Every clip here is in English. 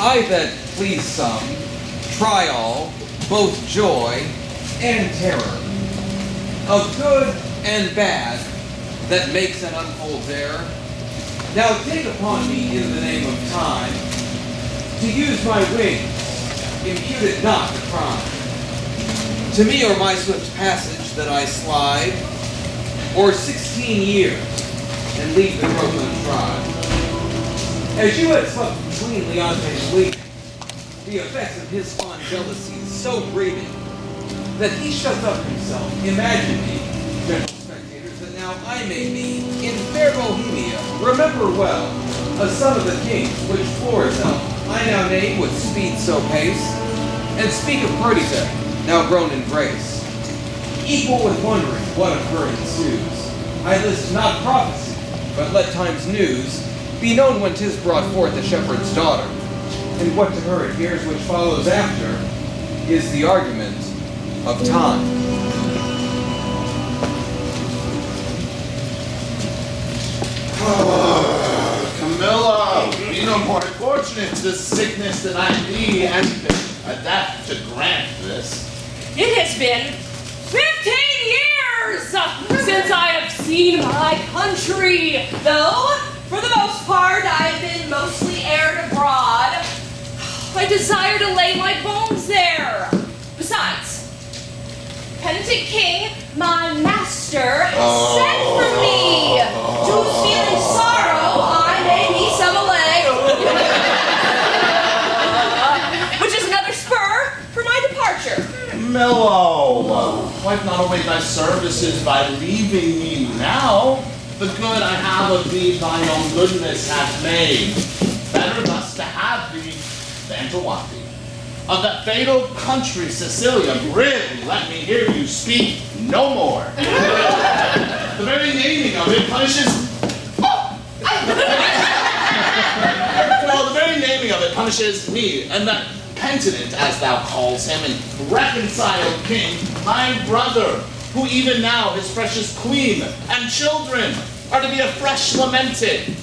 I that please some, try all, both joy and terror, of good and bad, that makes and unfolds error. Now take upon me in the name of time, to use my wings, impute it not the crime. To me or my swift passage that I slide, or 16 years, and leave the growth untried. As you had swept between Leonte's leaving, the effects of his fond jealousy so grieving, that he shuts up himself, imagine me, gentle spectators, that now I may be, in fair Bohemia, remember well, a son of the kings, which Florizel I now name with speed so pace, and speak of Perdita, now grown in grace. Equal with wondering what of her ensues, I list not prophecy, but let time's news be known when 'tis brought forth the shepherd's daughter, and what to her adheres which follows after is the argument of time. Camilla, be no more fortunate to sickness than I be, and a death to grant this. It has been 15 years since I have seen my country, though, for the most part, I've been mostly aired abroad. I desire to lay my bones there. Besides, penitent king, my master, has sent for me, to whose feeling sorrow I may be some allay. Which is another spur for my departure. Camillo, wipe not only thy services by leaving me now, the good I have of thee thine own goodness hath made. Better thus to have thee than to want thee. Of that fatal country, Sicilia, really let me hear you speak no more. The very naming of it punishes... Well, the very naming of it punishes me, and that penitent, as thou calls him, and reconciled king, my brother, who even now his precious queen and children are to be afresh lamented.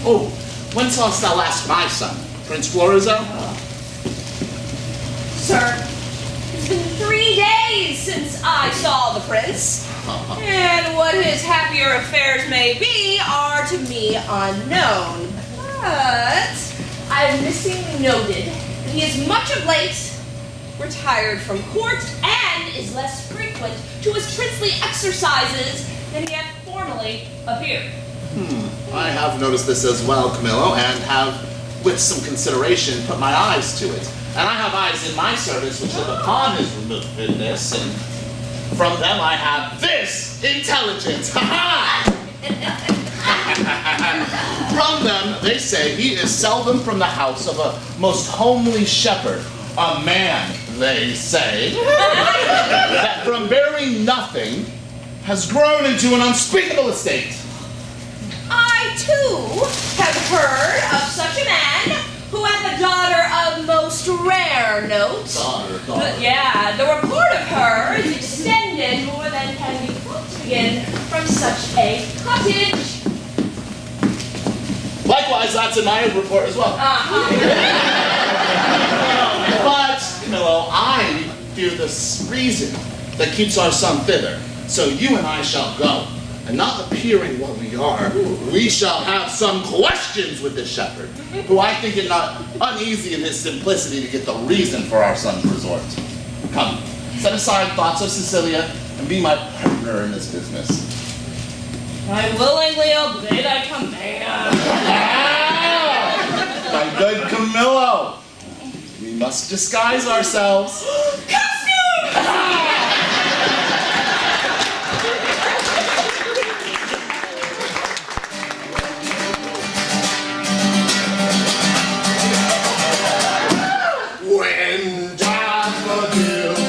Oh, when sawest thou last my son, Prince Florizel? Sir, it's been 3 days since I saw the prince, and what his happier affairs may be are to me unknown. But I have missingly noted that he is much of late retired from court and is less frequent to his princely exercises than he had formerly appeared. I have noticed this as well, Camillo, and have, with some consideration, put my eyes to it. And I have eyes in my service which look upon his removedness, and from them I have this intelligence. Ha-ha! From them, they say he is seldom from the house of a most homely shepherd, a man, they say, that from bearing nothing has grown into an unspeakable estate. I, too, have heard of such a man who had the daughter of most rare note. Daughter. Yeah, the report of her is extended more than can be thought to begin from such a cottage. Likewise, that's in my report as well. But, Camillo, I fear this reason that keeps our son thither. So you and I shall go, and not appearing what we are, we shall have some questions with this shepherd, who I think it not uneasy in his simplicity to get the reason for our son's resort. Come, set aside thoughts of Sicilia, and be my partner in this business. I willingly obey thy command. My good Camillo, we must disguise ourselves. Costume! When daffodils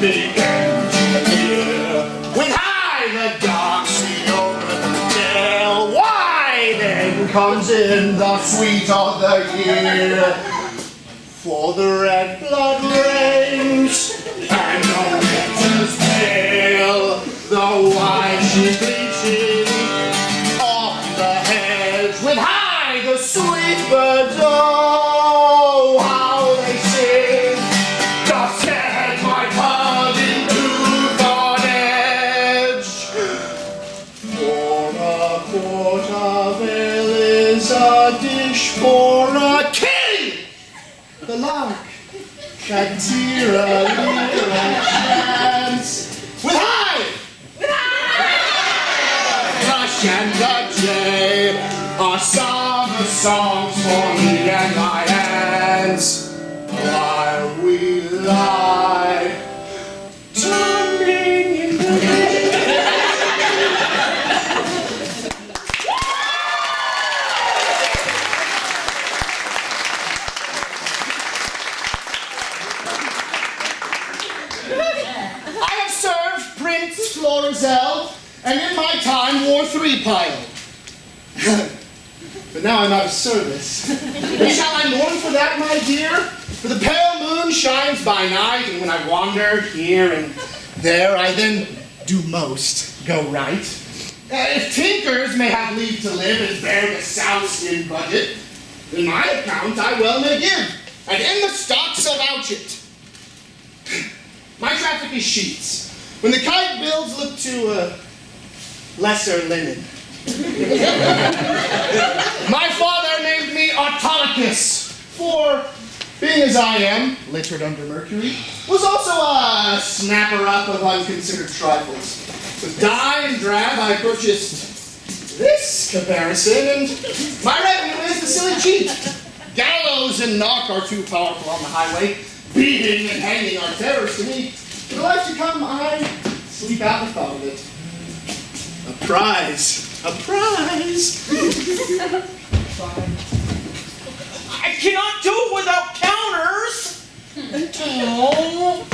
begin to appear, when high the dark sea over the dale, why then comes in the sweet of the year? For the red blood reigns, and the winter's pale, the wine she bleaches off the heads, with high Why, the sweet birds, oh, how they sing, doth set my tongue into bondage. For a quart of ale is a dish for a king. The lark, Katira, chance. With hive! Thrush and the jay are song of songs for me and my hands, while we lie tumbling in the I have served Prince Florizel, and in my time wore 3-pile. But now I'm out of service. And shall I mourn for that, my dear? For the pale moon shines by night, and when I wander here and there, I then do most go right. If tinkers may have leave to live and bear the sow-skin budget, in my account I well may give, and in the stocks I'll vouch it. My traffic is sheets. When the kite bills look to lesser linen. My father named me Autolycus, for, being as I am, littered under Mercury, was also a snapper-up of unconsidered trifles. With dye and drab, I purchased this comparison, and my revenue is the silly cheap. Gallows and knock are too powerful on the highway. Beating and hanging are terrors to me. For the life to come, I sleep out the thought of it. A prize. A prize! I cannot do it without counters! Oh.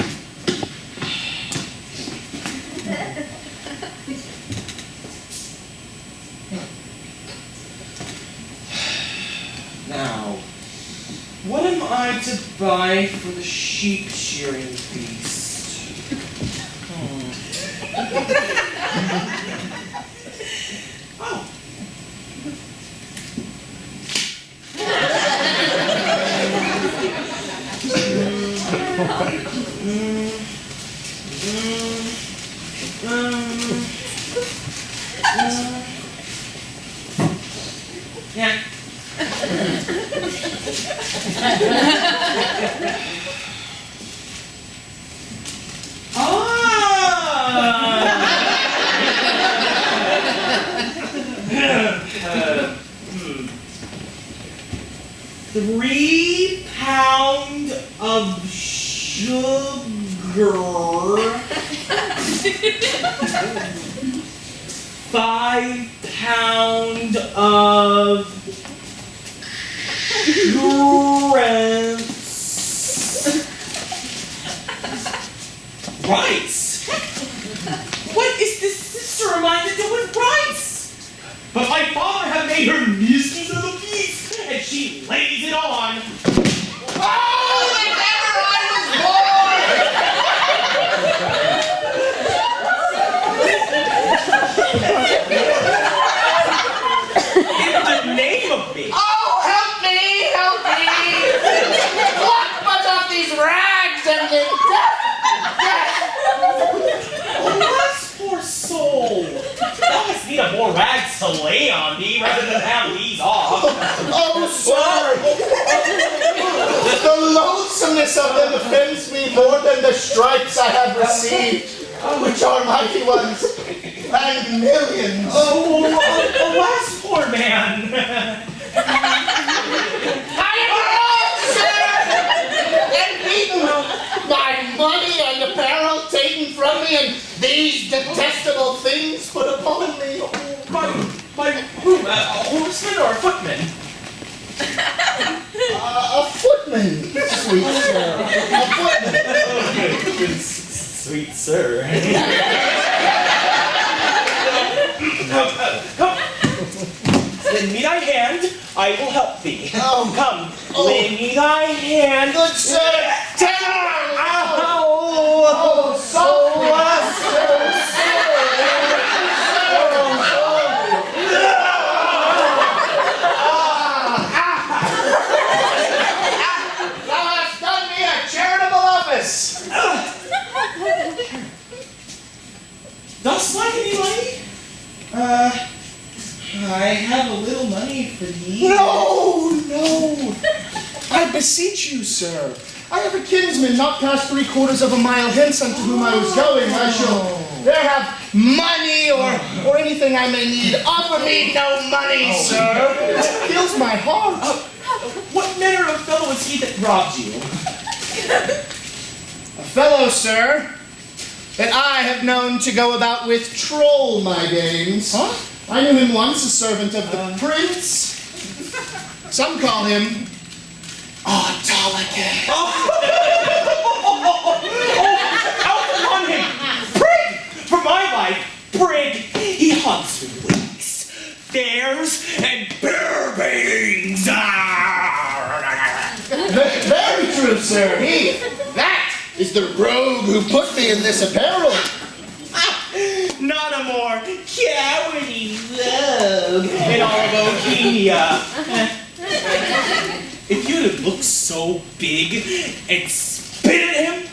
Now, what am I to buy for the sheep shearing feast? Oh. Yeah. £3 of sugar, 5 pound of rice. What is this sister of mine to do with rice? But my father had made her mistress of the feast, and she lays it on. Oh, if ever I was born! In the name of me. Oh, help me, help me! Pluck but off these rags and then Alas, poor soul. Thou hast need of more rags to lay on thee rather than have these off. Oh, sir! The loathsomeness of them offends me more than the stripes I have received, which are mighty ones, and millions. Oh, alas, poor man. I am wrong, sir! And beaten, my money and apparel taken from me, and these detestable things put upon me. By whom? A horseman or a footman? A footman, sweet sir. A footman. Sweet sir. Come. Lend me thy hand, I will help thee. Oh. Come, lend me thy hand. Good sir. Ow! have a little money for thee? No, no. I beseech you, sir. I have a kinsman not past 3/4 of a mile hence unto whom I was going. I shall there have money or anything I may need. Offer me no money, sir. It fills my heart. What manner of fellow is he that robbed you? A fellow, sir, that I have known to go about with troll my games. Huh? I knew him once, a servant of the prince. Some call him Autolycus. Out on him! Prig! For my life, prig! He hunts winks, fairs, and bear baitings! Very true, sir. That is the rogue who put me in this apparel. Not a more cowardly rogue in all of Bohemia. If you'd have looked so big and spit at him,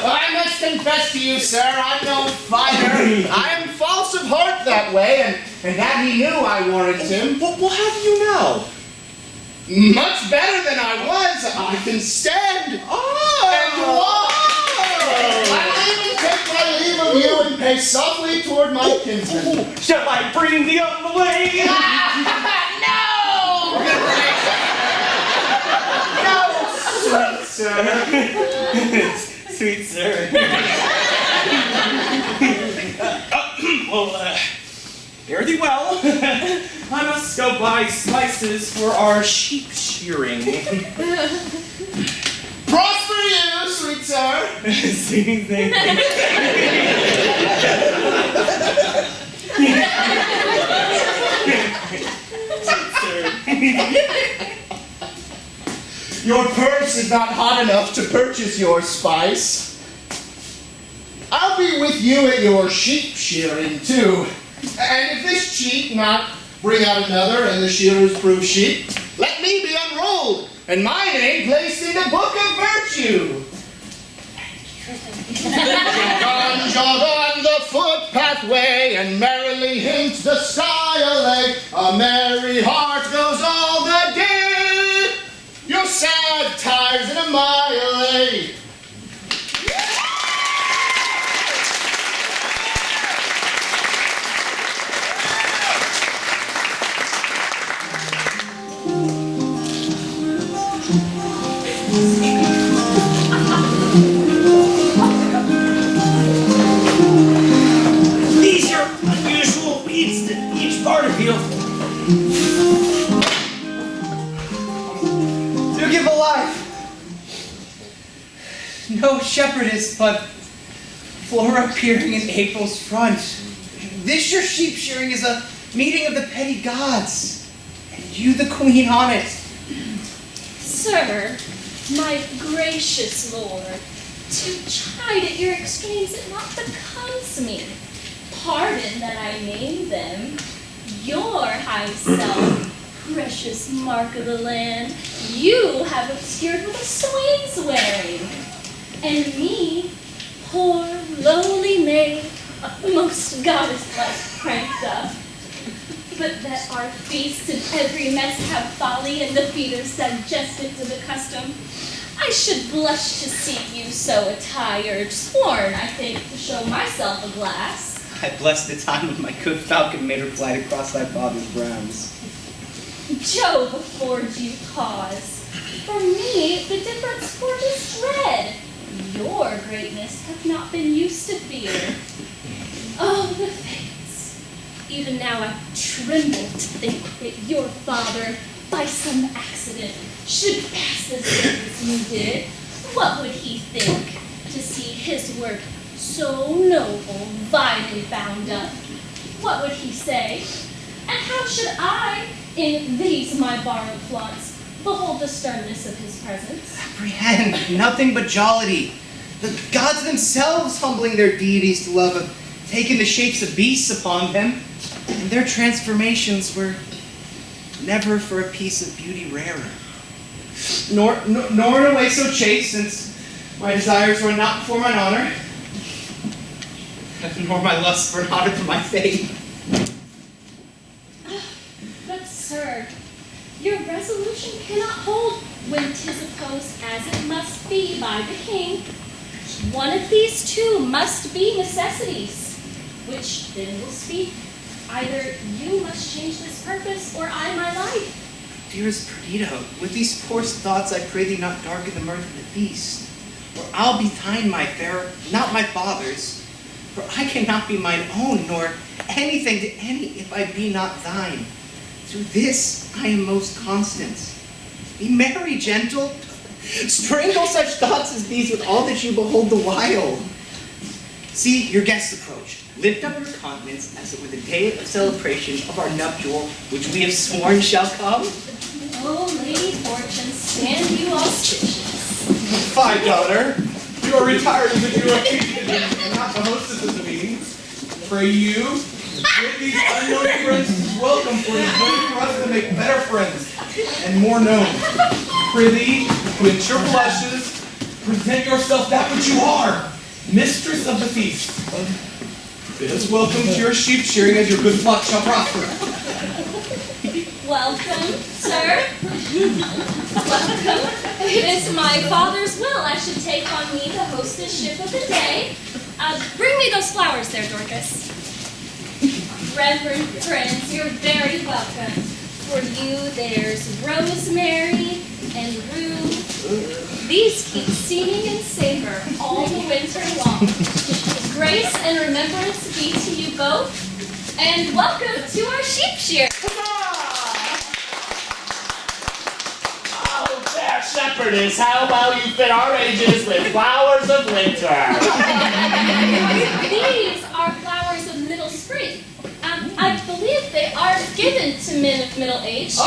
I must confess to you, sir, I'm no fighter. I am false of heart that way, and that he knew I warrant him. what have you now? Much better than I was. I can stand and walk. I will even take my leave of you and pace softly toward my kinsman. Shall I bring thee on the way? No, sweet sir. Sweet sir. Fare thee well. I must go buy spices for our sheep shearing. Prosper you, sweet sir. Sweet thing. Your purse is not hot enough to purchase your spice. I'll be with you at your sheep shearing, too. And if this cheat not bring out another and the shearers prove sheep, let me be unrolled and my name placed in the book of virtue. Jog on the footpathway and merrily hint the sky allay. A merry heart goes all the day. Your sad tires in a mile away. These are unusual weeds that each part of you. To give a life. No shepherdess, but Flora appearing in April's front. This your sheep shearing is a meeting of the petty gods, and you the queen on it. Sir, my gracious lord, to chide at your extremes it not becomes me. Pardon that I name them. Your high self, precious mark of the land, you have obscured with a swain's wearing. And me, poor lowly maid, most goddess-like pranked up. But that our feasts and every mess have folly and the feeders digested to the custom, I should blush to see you so attired, sworn, I think, to show myself a glass. I blessed the time when my good falcon made her flight across thy father's grounds. Jove affords you cause. For me, the difference forges dread. Your greatness hath not been used to fear. Oh, the fates. Even now I tremble to think that your father, by some accident, should pass as good as you did. What would he think to see his work so noble, vilely bound up? What would he say? And how should I, in these my borrowed flaunts, behold the sternness of his presence? Apprehend nothing but jollity. The gods themselves, humbling their deities to love, have taken the shapes of beasts upon them, and their transformations were never for a piece of beauty rarer. Nor in a way so chaste, since my desires were not for mine honor. nor my lust for naught to my fate. But, sir, your resolution cannot hold when 'tis opposed as it must be by the king. One of these two must be necessities, which then will speak. Either you must change this purpose, or I my life. Dearest Perdita, with these poor thoughts I pray thee not darken the mirth of the feast. For I'll be thine, my fair, not my father's. For I cannot be mine own, nor anything to any if I be not thine. Through this I am most constant. Be merry, gentle. Strangle such thoughts as these with all that you behold the while. See your guests approach. Lift up your countenance as it were the day of celebration of our nuptial, which we have sworn shall come. Oh, Lady Fortune, stand you auspicious. Fine, daughter. You are retiring, but you are not the hostess of the meeting. Pray you, with these unknown friends welcome, for it is better for us to make better friends and more known. Prithee, with your blushes, present yourself that which you are, mistress of the feast. Bid us welcome to your sheep shearing as your good flock shall prosper. Welcome, sir. Welcome. It is my father's will I should take on me the hostessship of the day. Bring me those flowers there, Dorcas. Reverend friends, you're very welcome. For you, there's rosemary and rue. These keep seeming and savor all the winter long. Grace and remembrance be to you both, and welcome to our sheep shear. Oh, fair shepherdess, how well you fit our ages with flowers of winter. These are flowers of middle spring. I believe they are given to men of middle age.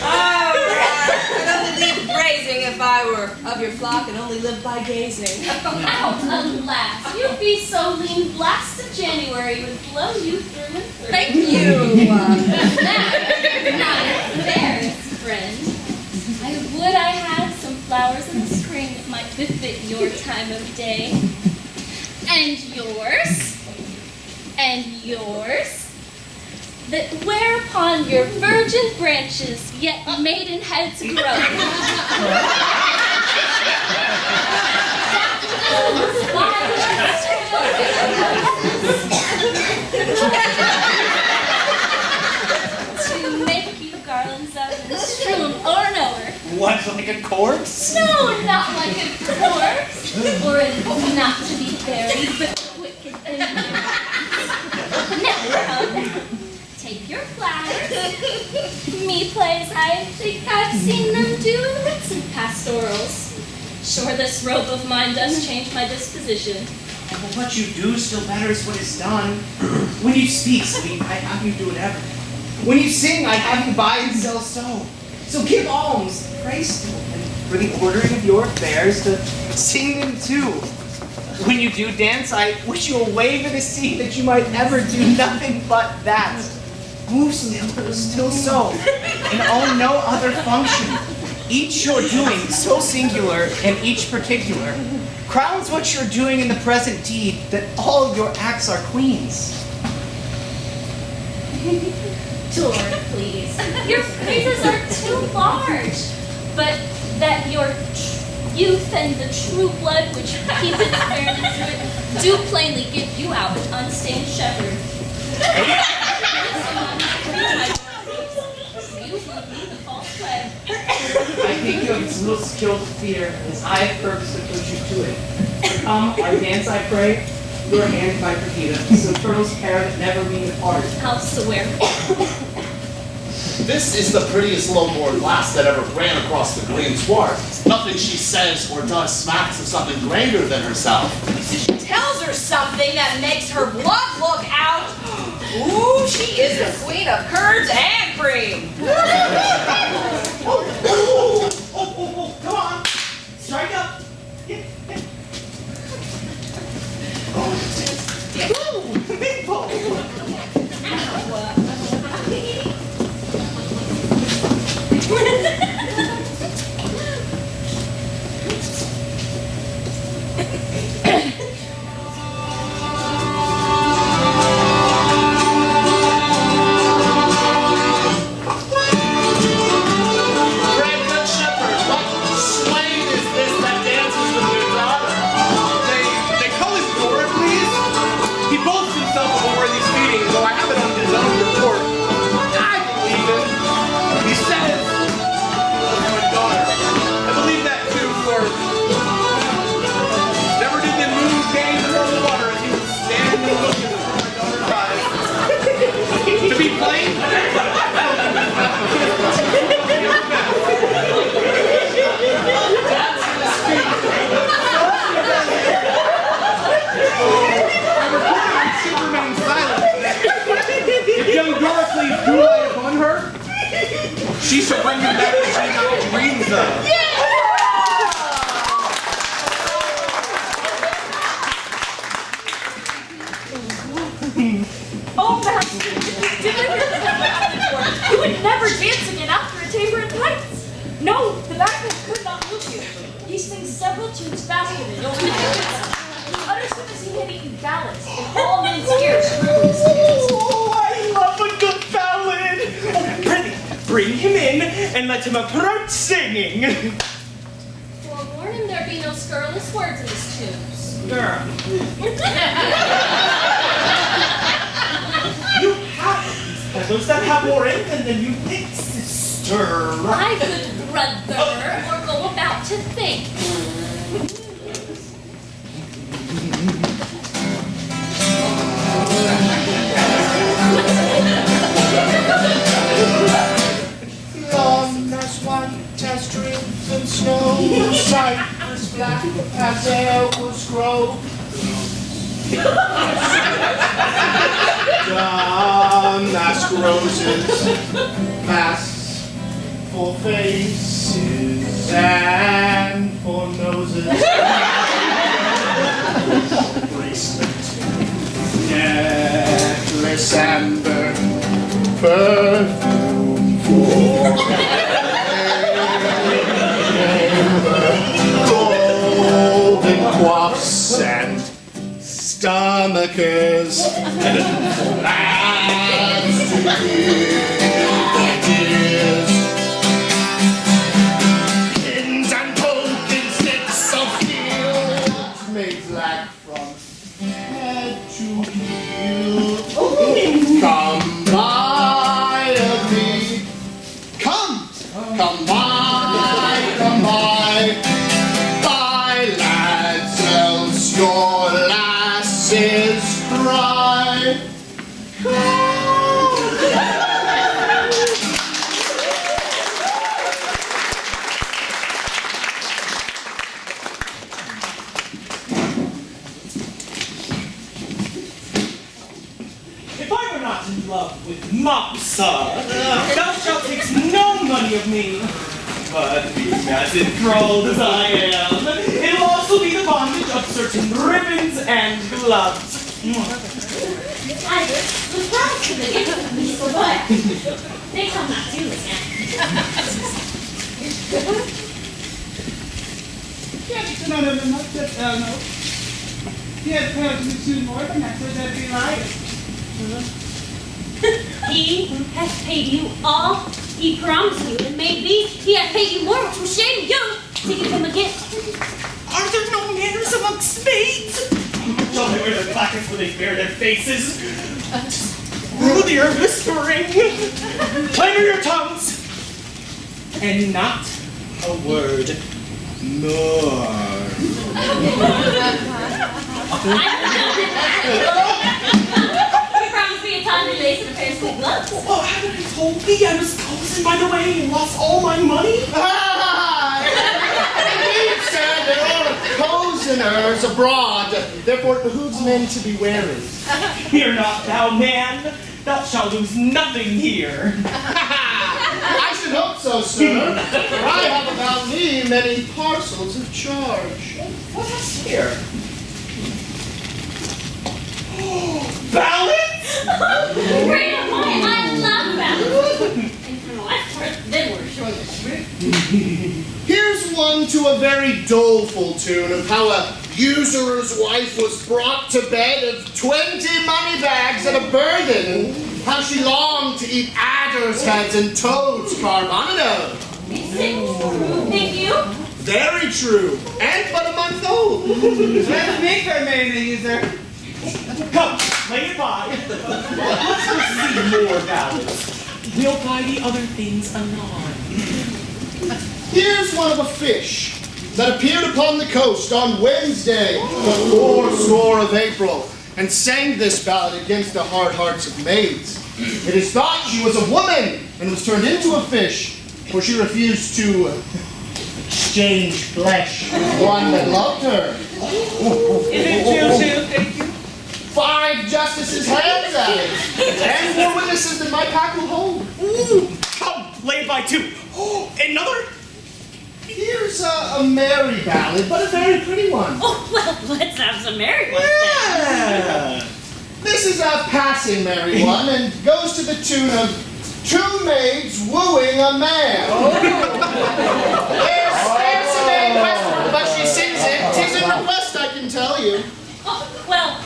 I'd only leave grazing if I were of your flock and only lived by gazing. Out, alas, you'd be so lean, blast of January would blow you through and through. Thank you. Now, my fairest friend, I would I had some flowers in the spring that might befit your time of day. And yours. And yours. That whereupon your virgin branches yet maiden heads grow. To make you garlands of and strewn o'er and over. What, like a corpse? No, not like a corpse, or a not to be buried, but wicked thing. Now come, take your flowers. Me plays, I think I've seen them do in Ritson pastorals. Sure, this robe of mine does change my disposition. But what you do still betters what is done. When you speak, sweet, I have you do it ever. When you sing, I have you buy and sell so. So give alms, pray still, and for the ordering of your affairs to sing them too. When you do dance, I wish you a wave of the sea that you might ever do nothing but that. Move still so, and own no other function. Each you're doing so singular and each particular crowns what you're doing in the present deed, that all your acts are queens. Lord, please. Your praises are too large, but that your youth and the true blood which keepeth fairly through it do plainly give you out an unstained shepherd. You will be the false way. I think you have as little skill to fear as I have purpose to push you to it. Come, our dance, I pray, your hand, my Perdita, so turtles pair that never meet apart. I'll swear. This is the prettiest low-born lass that ever ran across the green sward. Nothing she says or does smacks of something greater than herself. She tells her something that makes her blood look out. Ooh, she is the queen of curds and cream. Come on, strike up. Big ball. He sings several tunes faster than you'll believe. He utters them as he had eaten ballads, and all men's ears tremble his tunes. Oh, I love a good ballad. Oh, prithee, bring him in and let him approach singing. Forewarn him there be no scurrilous words in his tunes. Girl. You have these peddlers that have more in than you think, sister. My good brother, or go about to think. Long as white as driven snow, cypress black as echoes grow. Damask roses, masks for faces and for noses. Bracelet, necklace, amber, perfume for golden quaffs and stomachers, plans to give ideas, pins and poking sticks of steel, made black from head to heel. Come buy of me, come buy, buy lads, else your lasses cry. If I were not in love with Mopsa, thou shalt take no money of me. But being as enthralled as I am, it'll also be the bondage of certain ribbons and gloves. I was proud to the gift of me for what? They come not do this now. He has paid you all he promised you, and maybe he has paid you more, which will shame you to give him a gift. Are there no manners amongst maids? Shall they wear their plackets where they bare their faces? Rudier whispering. Clamor your tongues. And not a word more. You promised me a timely lace and a pair of sweet gloves. Oh, haven't I told thee I was cozen by the way and lost all my money? Indeed, sir, there are cozeners abroad. Therefore, it behooves men to be wary. Fear not, thou man. Thou shalt lose nothing here. I should hope so, sir. For I have about me many parcels of charge. What is here? Ballads? Great of mine, I love ballads. And from the last part, then we're sure Here's one to a very doleful tune of how a usurer's wife was brought to bed of 20 money bags and a burthen. How she longed to eat adders' heads and toads carbonado. Is it true, think you? Very true, and but a month old. Let's make her marry the user. Come, lay it by. Let's see more ballads. We'll buy the other things anon. Here's one of a fish that appeared upon the coast on Wednesday, the 4 of April, and sang this ballad against the hard hearts of maids. It is thought she was a woman and was turned into a fish, for she refused to exchange flesh with one that loved her. Is it true, thank you? 5 justices' hands at it, and more witnesses than my pack will hold. Ooh, come, lay it by 2. Oh, another? Here's a merry ballad, but a very pretty one. Oh, well, let's have some merry ones Yeah. This is a passing merry one, and goes to the tune of 2 maids wooing a man. There's a maid out west, I can tell you. Oh, well,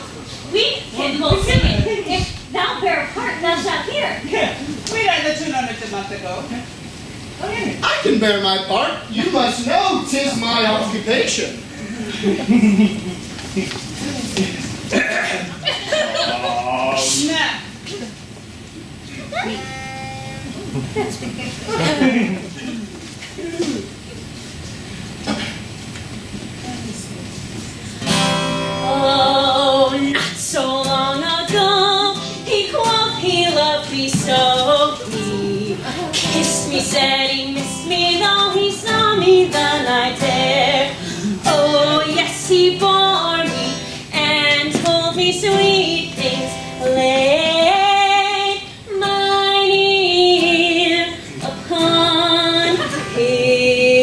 we can both sing it. If thou bear part, thou shalt hear. We learned the tune on it a month ago. I can bear my part. You must know 'tis my occupation. Snap. Oh, not so long ago, he quoth he loved me so. He kissed me, said he missed me, though he saw me the night there. Oh, yes, he bore me and told me sweet things. Laid mine ear upon his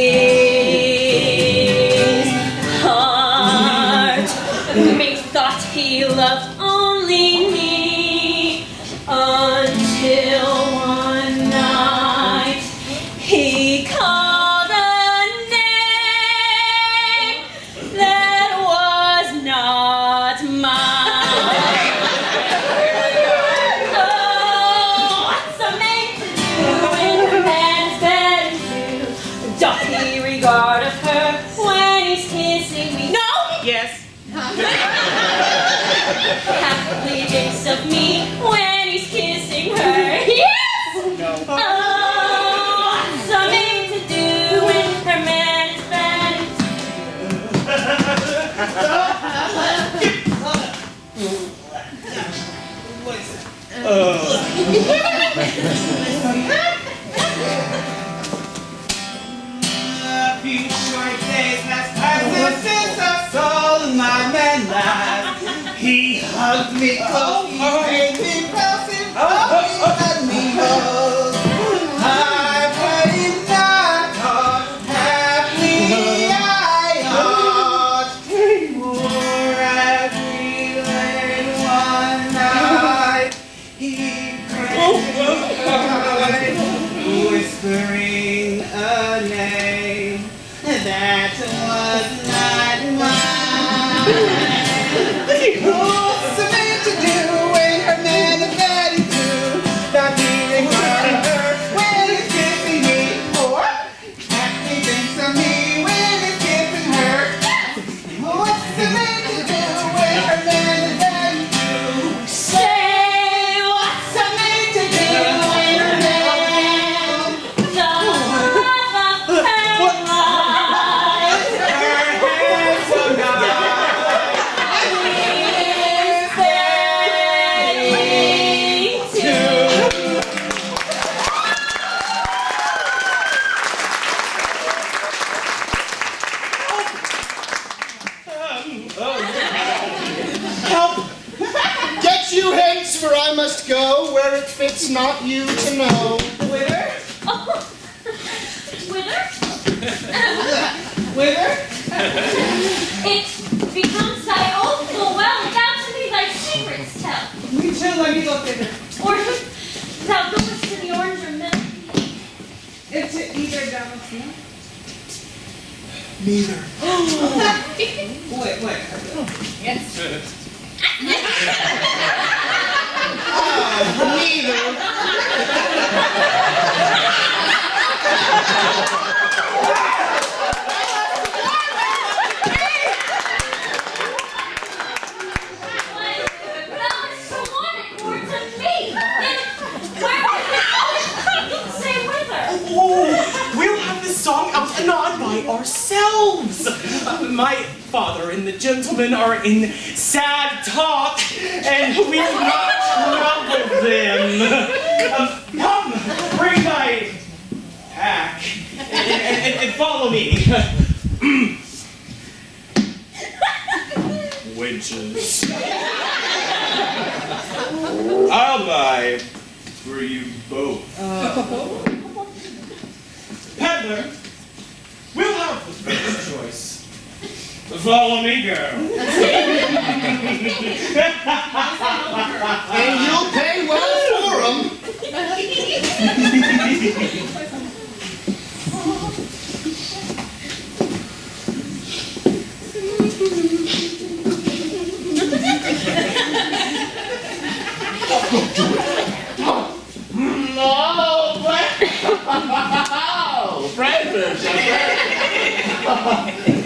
heart. Methought he loved only me until one night he called a name that was not mine. Oh, what's a man to do when a man's bad and blue? Doth he regard of her when he's kissing me? No! Yes. Happily thinks of me when he's kissing her. Yes! No. Oh, what's a man to do when her man is bad and What is it? A few short days has passed since I saw my man last. He hugged me close, he made me passive, he let me go. I prayed not thought, happy I ought. For as we lay one night, he cried, whispering a name that was not mine. What's a man to do when her man is bad and blue? Not be regarding her when he's kissing me, or happily thinks of me when he's kissing her. What's a man to do when her man is bad and blue? say, what's a man to do when her man does not Get you hence, for I must go where it fits not you to know. Whither? Oh. Whither? Whither? It becomes thy oath full well without to me thy secrets tell. We too, let me go thither. Or thou goest to the orange or milk. It's either down or not. Neither. Wait. Yes. Neither. Thou hast so wanted words of me. Then where was it? Say whither. Oh, we'll have this song out anon by ourselves. My father and the gentlemen are in sad talk, and we'll not trouble them. Come, bring thy pack, and follow me. Wenches. I'll buy for you both. Peddler, we'll have the first choice. Follow me, girl. And you'll pay well for 'em.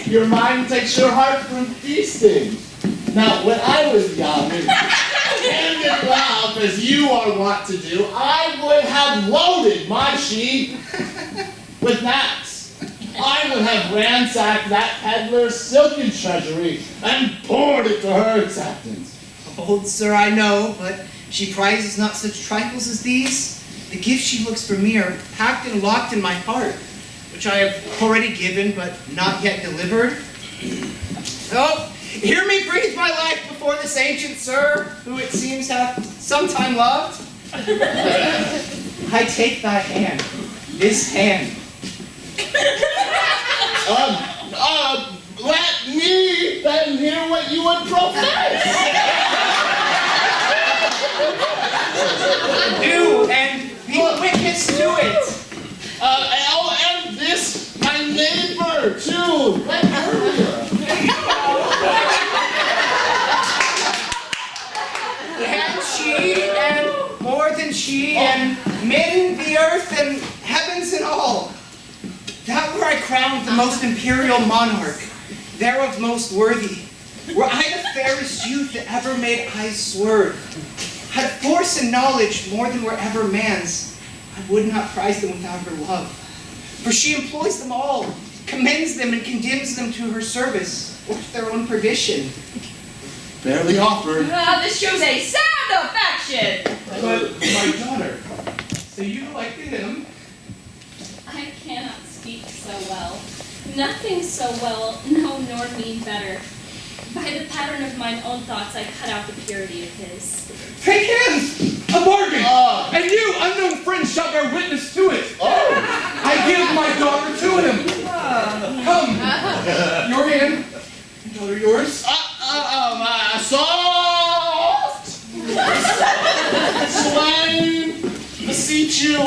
Your mind takes your heart from feasting. Now, when I was young and in love, as you are wont to do, I would have loaded my sheep with nuts. I would have ransacked that peddler's silken treasury and poured it to her acceptance. Old sir, I know, but she prizes not such trifles as these. The gifts she looks for me are packed and locked in my heart, which I have already given, but not yet delivered. Oh, hear me breathe my life before this ancient sir, who it seems hath sometime loved. I take thy hand, this hand. Let me then hear what you would profess. Do and be witness to it. And this, my neighbor, too. Let her hear. And she, and more than she, and men, the earth, and heavens and all. That were I crowned the most imperial monarch, thereof most worthy. Were I the fairest youth that ever made eyes swerve, had force and knowledge more than were ever man's, I would not prize them without her love. For she employs them all, commends them and condemns them to her service, or to their own perdition. Barely offered. This shows a sound affection. But my daughter, so you like him? I cannot speak so well. Nothing so well, no, nor mean better. By the pattern of mine own thoughts, I cut out the purity of his. Take hands! A bargain! And you, unknown friends, shall bear witness to it. I give my daughter to him. Come. Your hand. Daughter, yours. Soft! Swain, beseech you,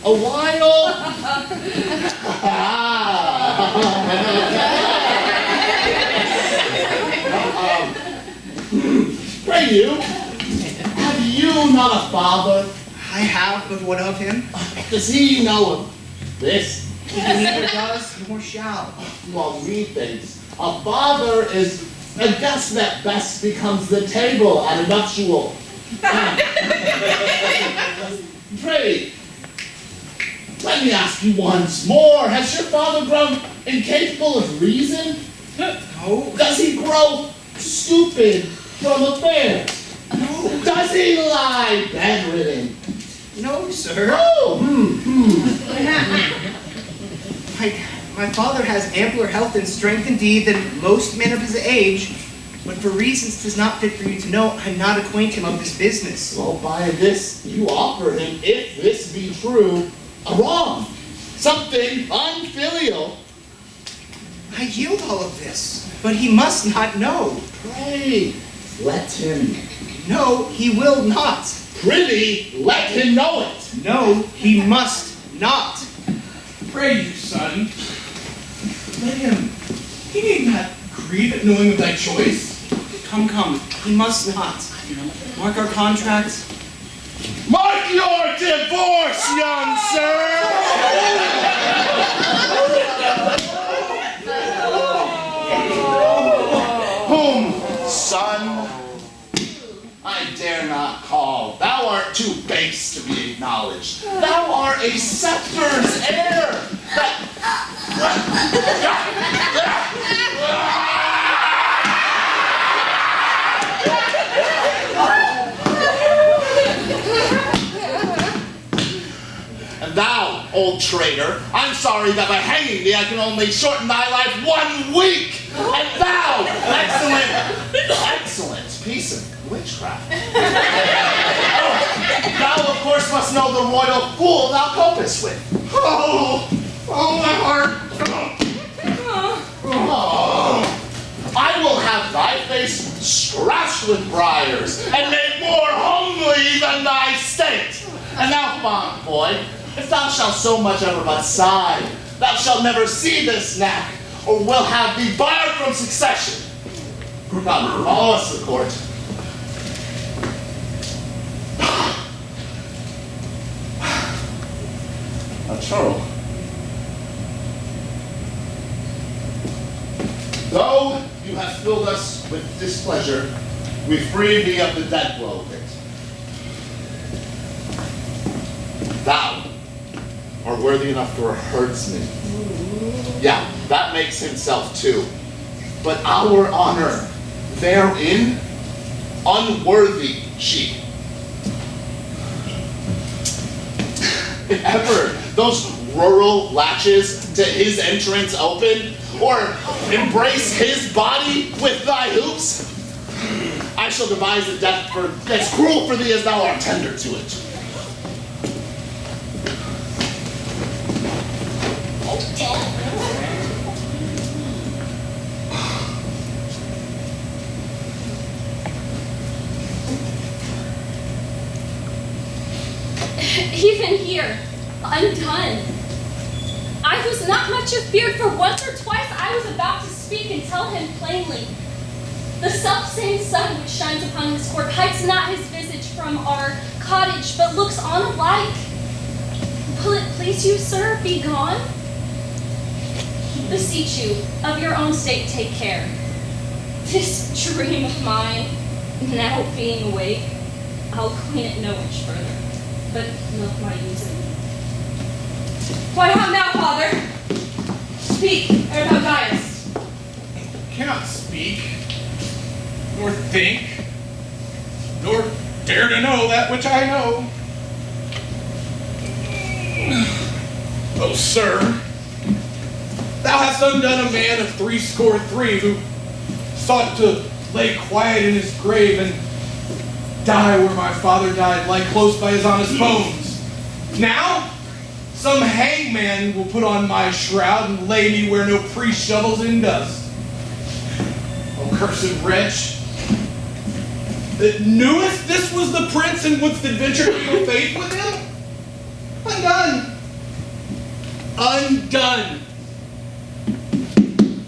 a while. Pray you, have you not a father? I have, but what of him? Does he know of this? He neither does nor shall. Well, methinks a father is a guest that best becomes the table at a nuptial. Pray, let me ask you once more. Has your father grown incapable of reason? No. Does he grow stupid from affairs? No. Does he lie bedridden? No, sir. Oh, My father has ampler health and strength indeed than most men of his age, but for reasons 'tis not fit for you to know, I'm not acquaint him of this business. Well, by this you offer him, if this be true, a wrong, something unfilial. I yield all of this, but he must not know. Pray, let him. No, he will not. Prithee, let him know it. No, he must not. Pray you, son. Let him. He need not grieve at knowing of thy choice. Come, he must not. Mark our contract. Mark your divorce, young sir! Whom, son, I dare not call. Thou art too base to be acknowledged. Thou art a scepter's heir. And thou, old traitor, I'm sorry that by hanging thee I can only shorten thy life 1 week. And thou, excellent piece of witchcraft. Thou, of course, must know the royal fool thou copest with. Oh, my heart. Oh. I will have thy face scratched with briars and made more homely than thy state. And thou, fond boy, if thou shalt so much ever but sigh, thou shalt never see this knack, or will have thee barred from succession. Come, follow us to the court. Churl, Though you have filled us with displeasure, we free thee of the death blow of it. Thou art worthy enough for a herdsman. Yeah, that makes himself too. But our honor therein, unworthy sheep. If ever those rural latches to his entrance open, or embrace his body with thy hoops, I shall devise a death that's cruel for thee as thou art tender to it. Even here, undone. I was not much afeard, for once or twice I was about to speak and tell him plainly. The selfsame sun which shines upon his court hides not his visage from our cottage, but looks on alike. Will it please you, sir, be gone? Beseech you, of your own state take care. This dream of mine, now being awake, I'll clean it no inch further, but milk my using. Why, how now, Father? Speak, ere thou diest. Cannot speak, nor think, nor dare to know that which I know. Oh, sir, thou hast undone a man of 63 who sought to lay quiet in his grave and die where my father died, lie close by his honest bones. Now, some hangman will put on my shroud and lay me where no priest shovels in dust. Oh, cursed wretch, that knewest this was the prince and wouldst adventure to your faith with him? Undone. Undone.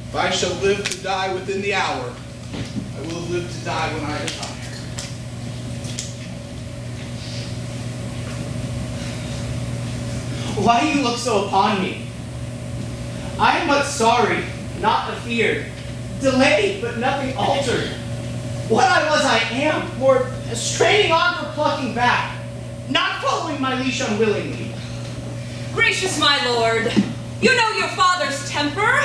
If I shall live to die within the hour, I will have lived to die when I retire. Why do you look so upon me? I am but sorry, not afeard. Delayed, but nothing altered. What I was, I am, more straining on for plucking back, not following my leash unwillingly. Gracious my lord, you know your father's temper.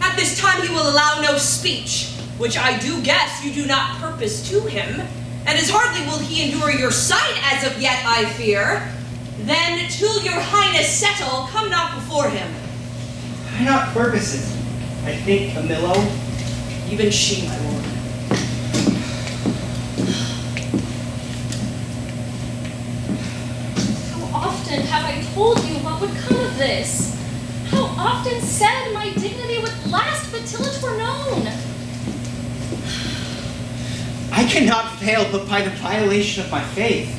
At this time he will allow no speech, which I do guess you do not purpose to him, and as hardly will he endure your sight as of yet, I fear. Then, till your highness settle, come not before him. I not purpose it. I think, Camillo. Even she, my lord. How often have I told you what would come of this? How often said my dignity would last but till it were known? I cannot fail but by the violation of my faith.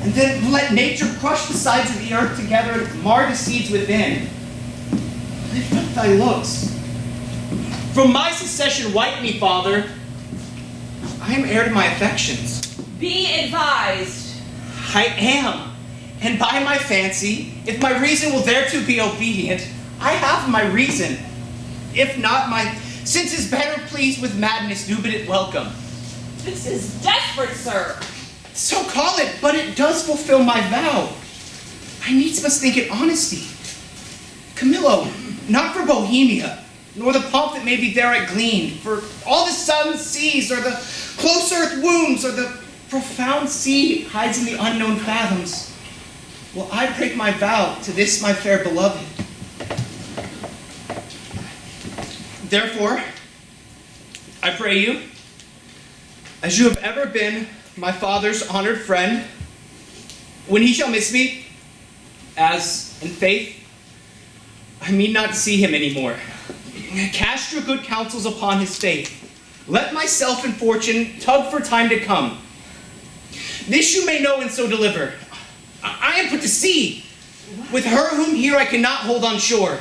And then let nature crush the sides of the earth together and mar the seeds within. Lift up thy looks. From my secession wipe me, Father. I am heir to my affections. Be advised. I am. And by my fancy, if my reason will thereto be obedient, I have my reason. If not, my sense is better pleased with madness, do but it welcome. This is desperate, sir. So call it, but it does fulfill my vow. I needs must think it honesty. Camillo, not for Bohemia, nor the pomp that may be there I gleaned, for all the sun sees, or the close earth wounds, or the profound sea hides in the unknown fathoms, will I break my vow to this my fair beloved. Therefore, I pray you, as you have ever been my father's honored friend, when he shall miss me, as in faith, I mean not to see him anymore. Cast your good counsels upon his faith. Let myself and fortune tug for time to come. This you may know and so deliver. I am put to sea, with her whom here I cannot hold on shore.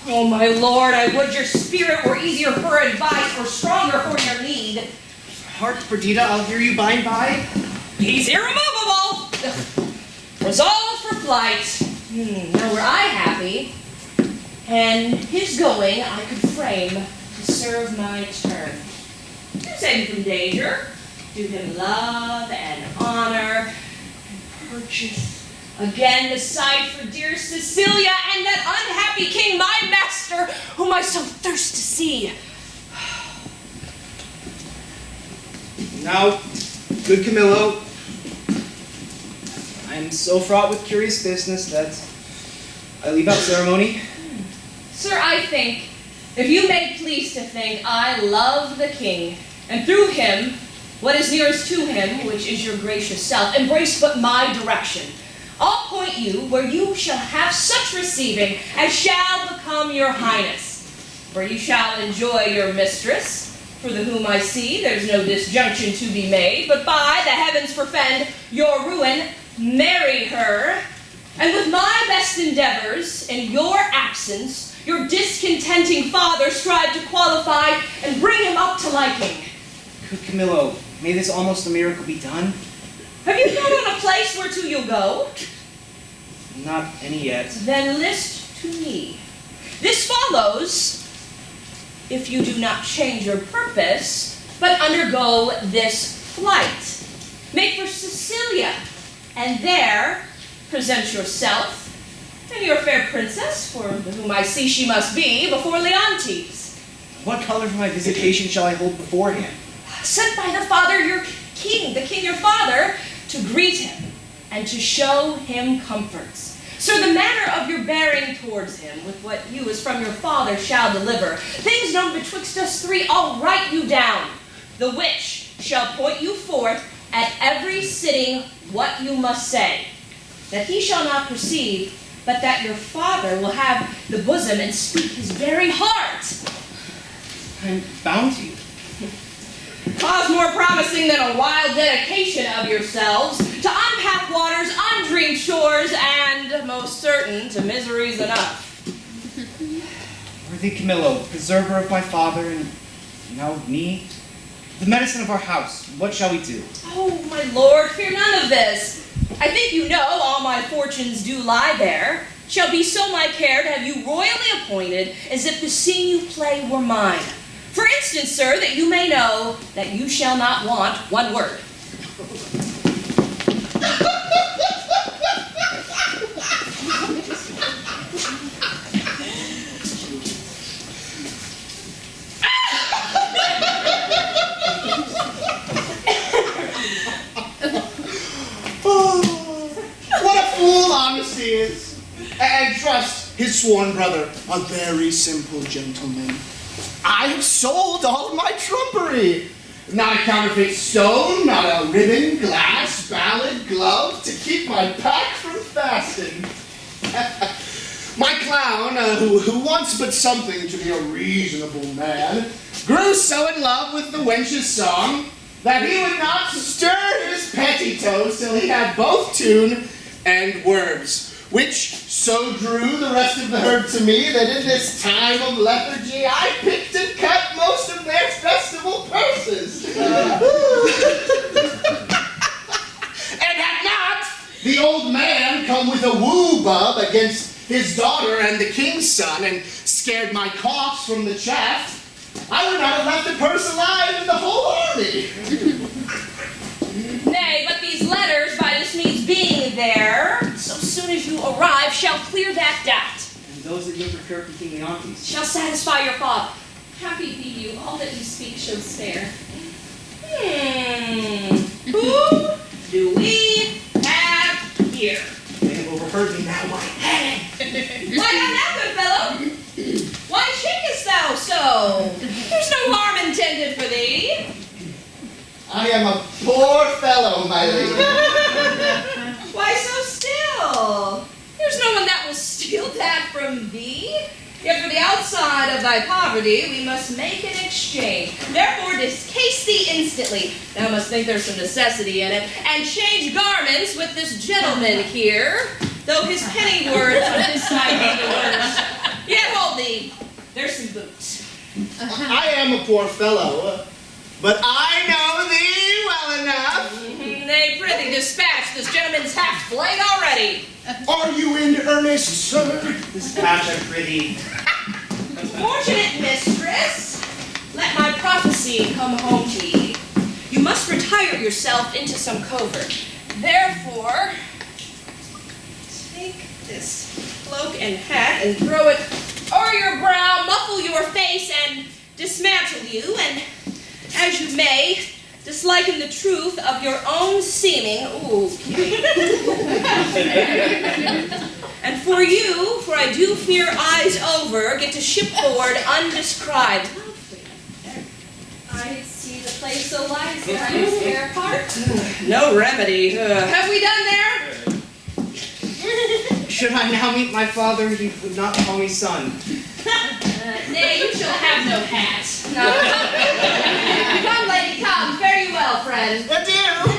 Oh, my lord, I would your spirit were easier for advice or stronger for your need. Hark, Perdita, I'll hear you by and by. He's irremovable. Resolved for flight. Now were I happy, and his going I could frame to serve my turn. To save him from danger, do him love and honor, and purchase again the sight for dear Sicilia and that unhappy king, my master, whom I so thirst to see. Now, good Camillo, I am so fraught with curious business that I leave out ceremony. Sir, I think, if you may please to think, I love the king, and through him, what is nearest to him, which is your gracious self, embrace but my direction. I'll point you where you shall have such receiving as shall become your highness, where you shall enjoy your mistress, for the whom I see there's no disjunction to be made, but by the heavens forfend your ruin, marry her, and with my best endeavors, in your absence, your discontenting father strive to qualify and bring him up to liking. Good Camillo, may this almost a miracle be done? Have you thought on a place whereto you'll go? Not any yet. Then list to me. This follows, if you do not change your purpose, but undergo this flight. Make for Sicilia, and there present yourself and your fair princess, for whom I see she must be, before Leontes. What color for my visitation shall I hold before him? Sent by the father your king, the king your father, to greet him and to show him comforts. Sir, the manner of your bearing towards him, with what you as from your father shall deliver, things known betwixt us three, I'll write you down, the which shall point you forth at every sitting what you must say, that he shall not perceive, but that your father will have the bosom and speak his very heart. I'm bound to you. Cause more promising than a wild dedication of yourselves to unpacked waters, undreamed shores, and most certain to miseries enough. Worthy Camillo, preserver of my father and now of me, the medicine of our house, what shall we do? Oh, my lord, fear none of this. I think you know all my fortunes do lie there. Shall be so my care to have you royally appointed, as if the scene you play were mine. For instance, sir, that you may know that you shall not want one word. What a fool honesty is. And trust his sworn brother, a very simple gentleman. I have sold all my trumpery. Not a counterfeit stone, not a ribbon, glass, ballad, glove to keep my pack from fasting. My clown, who wants but something to be a reasonable man, grew so in love with the wench's song that he would not stir his petticoats till he had both tune and words, which so drew the rest of the herd to me that in this time of lethargy I picked and cut most of their festival purses. And had not the old man come with a woo-bub against his daughter and the king's son and scared my coughs from the chaff, I would not have left a purse alive in the whole army. Nay, but these letters, by this means being there, so soon as you arrive, shall clear that doubt. And those that you have procured from King Leontes Shall satisfy your father. Happy be you, all that you speak should spare. Who do we have here? They have overheard me now. Why not now, good fellow? Why shakest thou so? There's no harm intended for thee. I am a poor fellow, my lady. Why so still? There's no one that will steal that from thee. Yet for the outside of thy poverty, we must make an exchange. Therefore, discase thee instantly. Thou must think there's some necessity in it. And change garments with this gentleman here, though his penny worth on his side be the worst. Yet hold thee. There's some boots. I am a poor fellow, but I know thee well enough. Nay, prithee, dispatch. This gentleman's half flame already. Are you in earnest, sir? Dispatch, I prithee. Fortunate mistress, let my prophecy come home to ye. You must retire yourself into some covert. Therefore, take this cloak and hat and throw it o'er your brow, muffle your face, and dismantle you, and as you may, disliken the truth of your own seeming. Ooh, and for you, for I do fear eyes over, get to shipboard undescribed. I see the place so lies there, I must tear apart. No remedy. Have we done there? Should I now meet my father, he would not call me son. Nay, you shall have no hat. No. Come, lady, come. Fare you well, friend. Adieu!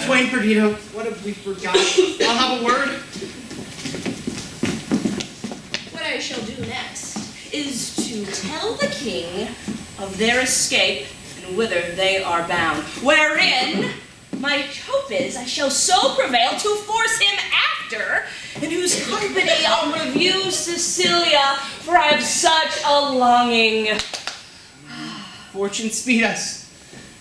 Twain Perdito, what have we forgot? I'll have a word. What I shall do next is to tell the king of their escape and whither they are bound, wherein my hope is I shall so prevail to force him after, in whose company I'll review Sicilia, for I have such a longing. Fortune speed us.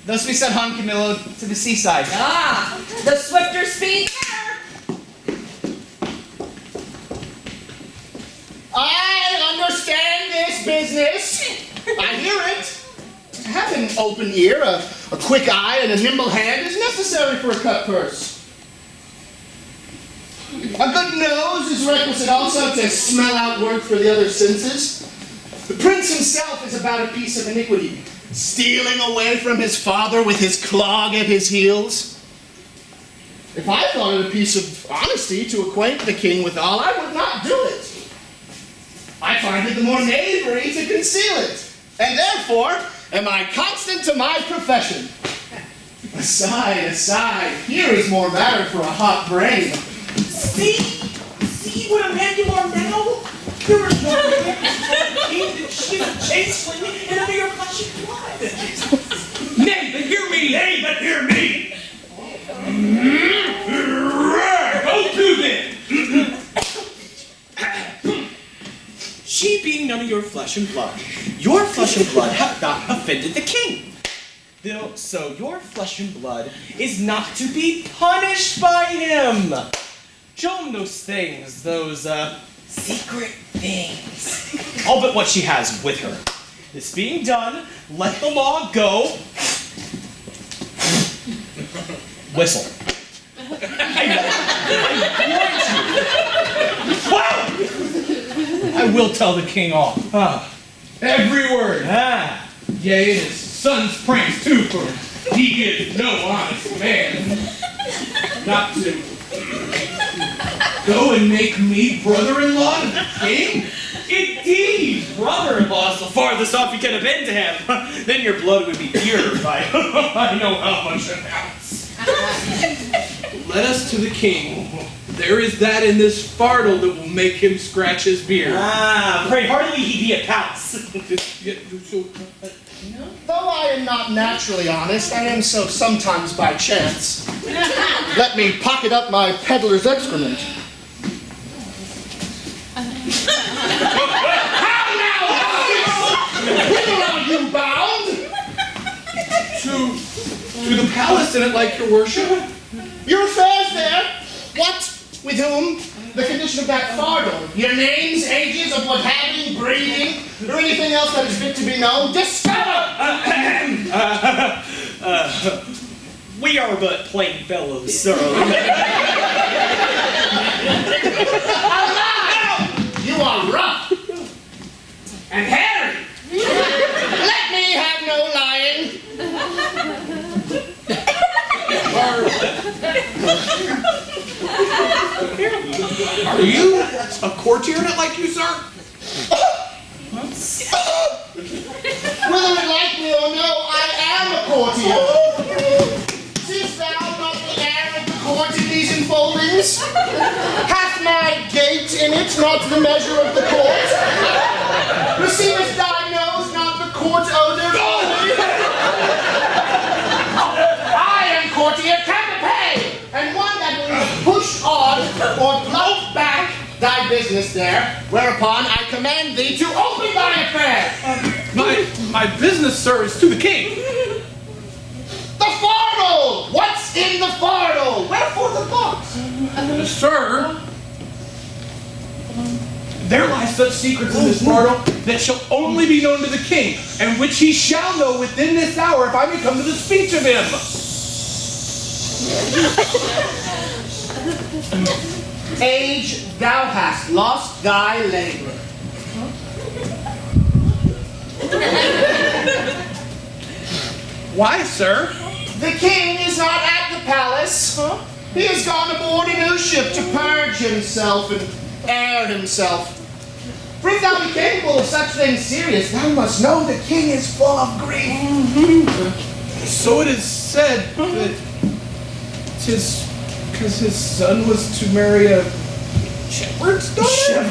Thus we sent Han Camillo to the seaside. Ah, the swifter speed there. I understand this business. I hear it. To have an open ear, a quick eye, and a nimble hand is necessary for a cut purse. A good nose is requisite also to smell out work for the other senses. The prince himself is about a piece of iniquity, stealing away from his father with his clog at his heels. If I thought it a piece of honesty to acquaint the king with all, I would not do it. I find it the more knavery to conceal it, and therefore am I constant to my profession. Aside, here is more matter for a hot brain. See what a man you are now? You're a king, she's a changeling, and under your flesh and blood. Nay, but hear me! Nay, but hear me! Go to then! She being none of your flesh and blood hath not offended the king. So your flesh and blood is not to be punished by him. Show him those things, those secret things. All but what she has with her. This being done, let the law go. Whistle. I will tell the king all. Every word. Yea, and his son's pranks too, for he is no honest man. Not to go and make me brother-in-law to the king? Indeed, brother-in-law is the farthest off you could have been to him. Then your blood would be pure by I know how much it counts. Let us to the king. There is that in this fardel that will make him scratch his beard. Pray hardly he be a palace. Though I am not naturally honest, I am so sometimes by chance. Let me pocket up my peddler's excrement. How now? Whither are you bound? To the palace, and it like your worship? Your affairs there? What? With whom? The condition of that fardel? Your names, ages, of what having, breeding, or anything else that is fit to be known? Discover! We are but plain fellows, sir. You are rough and hairy. Let me have no lying. Are you a courtier in it like you, sir? Whether it like me or no, I am a courtier. Seest thou not the air of the court in these enfoldings? Hath my gait in it not the measure of the court? Receivest thy nose not the court odor? I am courtier Capapay, and one that will push on or blow back thy business there, whereupon I command thee to open thy affair. My business, sir, is to the king. The fardel! What's in the fardel? Wherefore the box? Sir, there lie such secrets in this fardel that shall only be known to the king, and which he shall know within this hour if I may come to the speech of him. Age, thou hast lost thy labor. Why, sir? The king is not at the palace. He has gone aboard a new ship to purge himself and air himself. For if thou be capable of such things serious, thou must know the king is full of grief. So it is said that 'tis because his son was to marry a shepherd's daughter?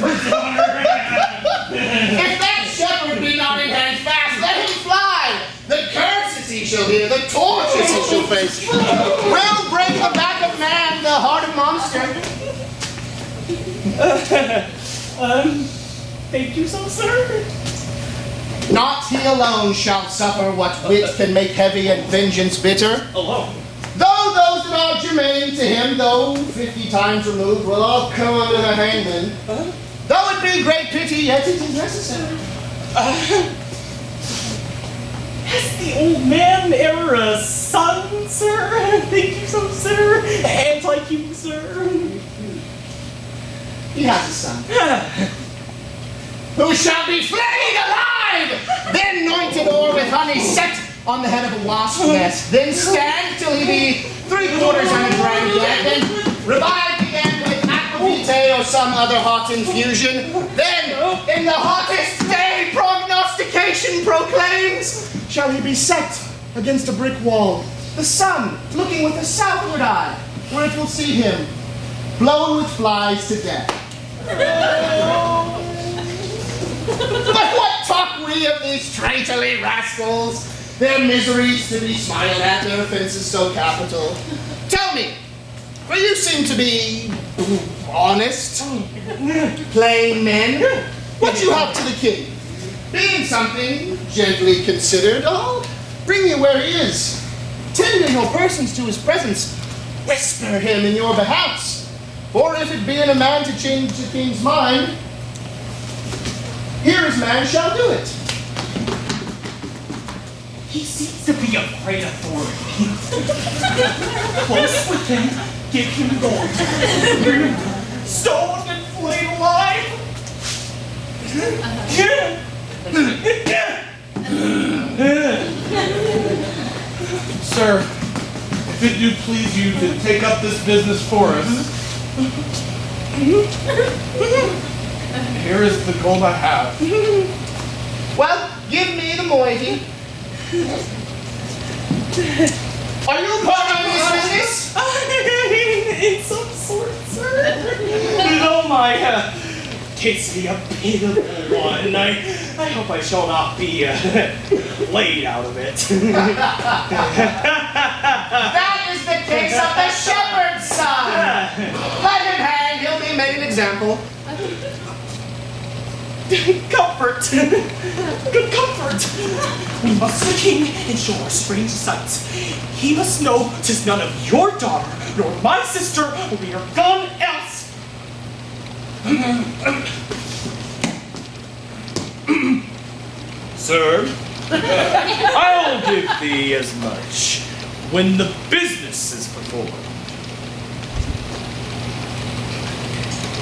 If that shepherd be not in hand fast, let him fly. The curses he shall hear, the tortures he shall face, will break the back of man, the heart of monster. Thank you so, sir. Not he alone shall suffer what wit can make heavy and vengeance bitter. Alone. Though those that are germane to him, though 50 times removed, will all come under the hangman. Though it be great pity, yet it is necessary. Has the old man ever a son, sir? Thank you so, sir. And like you, sir. He has a son. Who shall be flayed alive, then anointed o'er with honey set on the head of a wasp nest, then stand till he be 3/4 underground yet, then revive again with aquavitae or some other hot infusion, then in the hottest day prognostication proclaims, shall he be set against a brick wall, the sun looking with a southward eye, where it will see him blown with flies to death. But what talk we of these traitorly rascals? Their miseries to be smiled at, their offenses so capital. Tell me, for you seem to be honest, plain men, what you have to the king? Being something gently considered, I'll bring you where he is. Tender your persons to his presence, whisper him in your behalf. For if it be in a man to change the king's mind, here his man shall do it. He seems to be a great authority. Close with him, give him gold. Stoned and flayed alive. Sir, if it do please you to take up this business for us, here is the gold I have. Well, give me the moiety. Are you part of this business? In some sort, sir. Though my case be a pitiful one, I hope I shall not be laid out of it. That is the case of the shepherd's son. Let him hang, he'll be made an example. Comfort! Good comfort! We must the king ensure strange sights. He must know 'tis none of your daughter, nor my sister, or we are gone else! Sir, I'll give thee as much when the business is performed.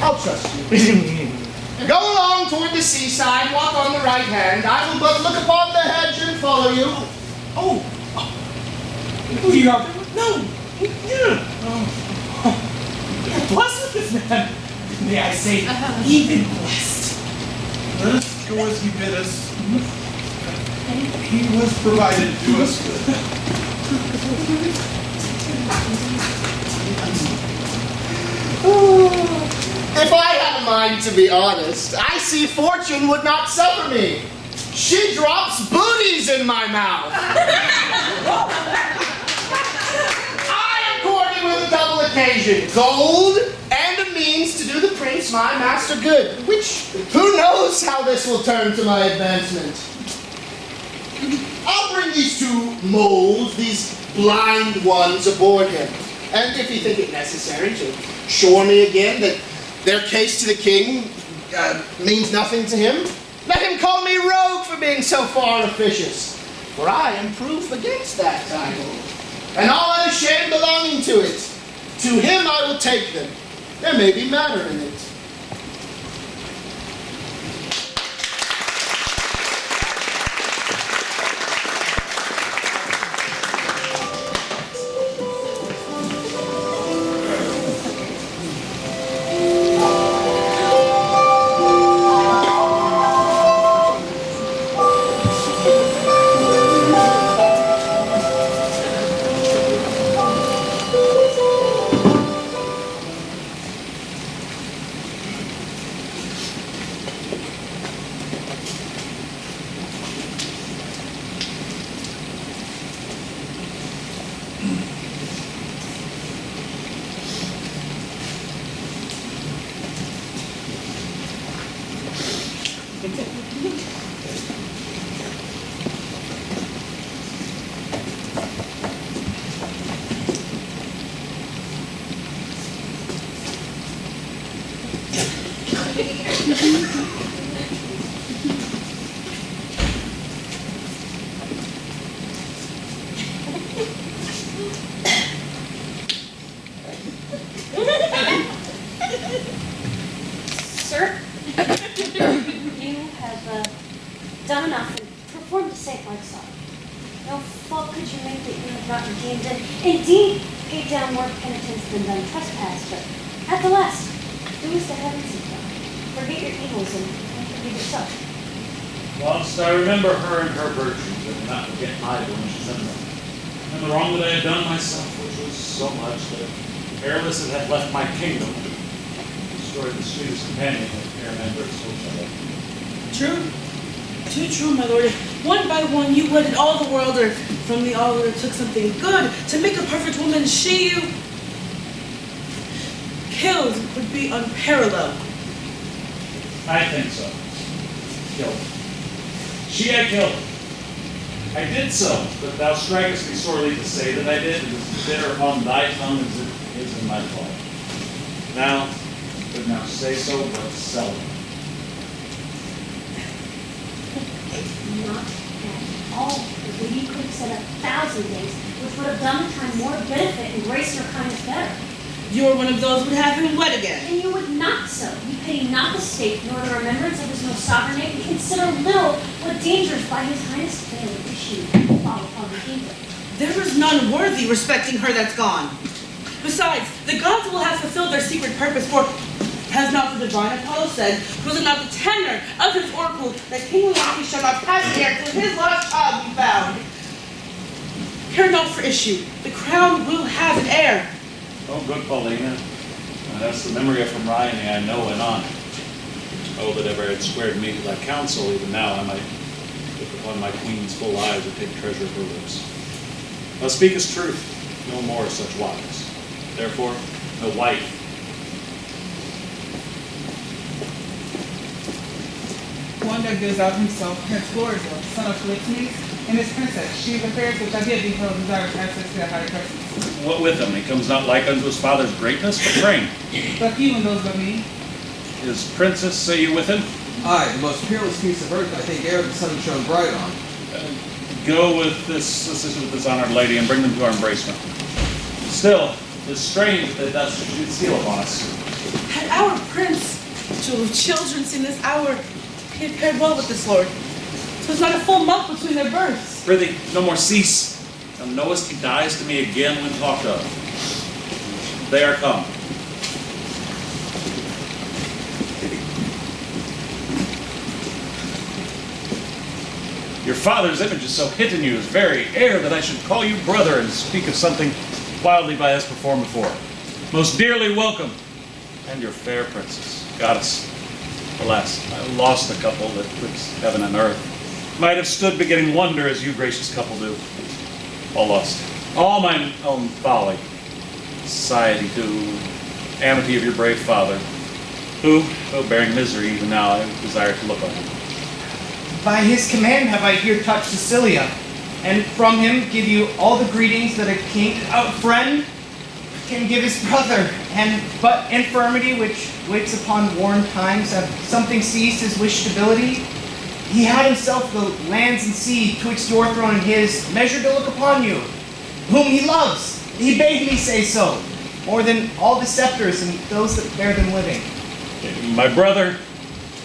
I'll trust you. Go along toward the seaside, walk on the right hand. I will but look upon the hedge and follow you. Oh, we are no. Blessed with this man. May I say, even blessed. Let us go as he bid us. He was provided to us good. If I had a mind to be honest, I see fortune would not suffer me. She drops booties in my mouth. I am courting with a double occasion, gold and a means to do the prince, my master, good. Which, who knows how this will turn to my advancement. I'll bring these two moles, these blind ones, aboard him. And if you think it necessary to assure me again that their case to the king means nothing to him, let him call me rogue for being so far officious. For I am proof against that title, and all unashamed belonging to it. To him I will take them. There may be matter in it. Sir, you have done enough and performed a saint-like song. No fault could you make that you have not redeemed, and indeed paid down more penitence than done trespass, but at the last, do as the heavens have done. Forget your evils and forgive yourself. Whilst I remember her and her virtues, I do not forget my blemishes and the wrong that I had done myself, which was so much that careless it had left my kingdom, destroyed the sweetest companion that fair members hoped I had. True. Too true, my lord. One by one, you wedded all the world, or from the all there took something good to make a perfect woman. She you killed would be unparalleled. I think so. Killed. She I killed. I did so, but thou strikest me sorely to say that I did. It is bitter upon thy tongue as it is in my fault. Now, but now say so, but seldom. It's not at all, because you could have said 1,000 days, which would have done the time more benefit and grace your kindness better. You are one of those who would have him wed again. And you would not so. You pity not the state, nor the remembrance of his most sovereign name. You consider little what dangers by his highness fail issue fall upon the kingdom. There is none worthy respecting her that's gone. Besides, the gods will have fulfilled their secret purpose, for has not the divine Apollo said, was it not the tenor of his oracle that King Leonti shall not pass the air till his lost child be found? Care not for issue. The crown will have an heir. Oh, good Paulina. That's the memory of from Ryan I know and honor. Oh, that ever had squared me to thy counsel, even now I might look upon my queen's full eyes and take treasure of her lips. Thou speakest truth, no more such wives. Therefore, no wife. One that gives out himself, Prince Florizel, son of Polixenes, and his princess, she of affairs which I did behold desires access to the higher presence. What with him? He comes not like unto his father's greatness, but train. But few and those but me. His princess, say you with him? Aye, the most peerless piece of earth I think e'er the sun shone bright on. Go with this honored lady and bring them to our embracement. Still, it's strange that thus should seal upon us. Had our prince, jewel of children, seen this hour, he had paired well with this lord. 'Twas not a full month between their births. Prithee, no more cease. Thou knowest he dies to me again when talked of. They are come. Your father's image is so hit in you as very air that I should call you brother and speak of something wildly by us performed before. Most dearly welcome, and your fair princess, goddess. Alas, I lost the couple that twixt heaven and earth. Might have stood begetting wonder as you gracious couple do. All lost. All mine own folly. Society too. amity of your brave father, who, though bearing misery even now, I desire to look on him. By his command have I here touched Sicilia, and from him give you all the greetings that a friend can give his brother, but infirmity which waits upon worn times have something seized his wished ability. He had himself the lands and sea twixt your throne and his, measured to look upon you, whom he loves. He bade me say so, more than all the scepters and those that bear them living. My brother,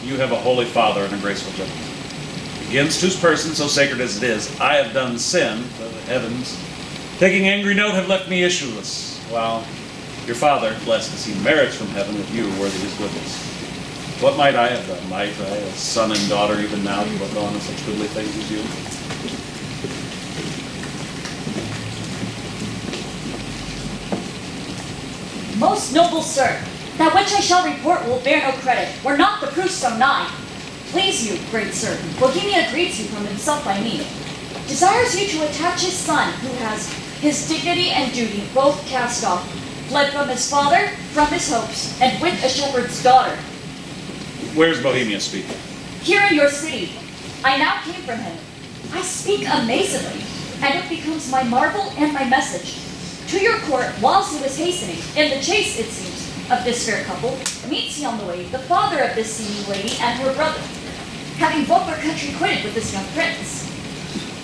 you have a holy father and a graceful gentleman, against whose person, so sacred as it is, I have done sin, though the heavens, taking angry note, have left me issueless, while your father, blessed as he merits from heaven, with you worthy his goodness. What might I have done? Might I, a son and daughter even now, to look on in such goodly things as you? Most noble sir, that which I shall report will bear no credit, were not the proof so nigh. Please you, great sir, Bohemia greets you from himself by me. Desires you to attach his son, who has his dignity and duty both cast off, fled from his father, from his hopes, and with a shepherd's daughter. Where's Bohemia speaking? Here in your city, I now came from him. I speak amazingly, and it becomes my marvel and my message. To your court, whilst he was hastening, in the chase, it seems, of this fair couple, meets he on the way the father of this seeming lady and her brother, having both their country quitted with this young prince.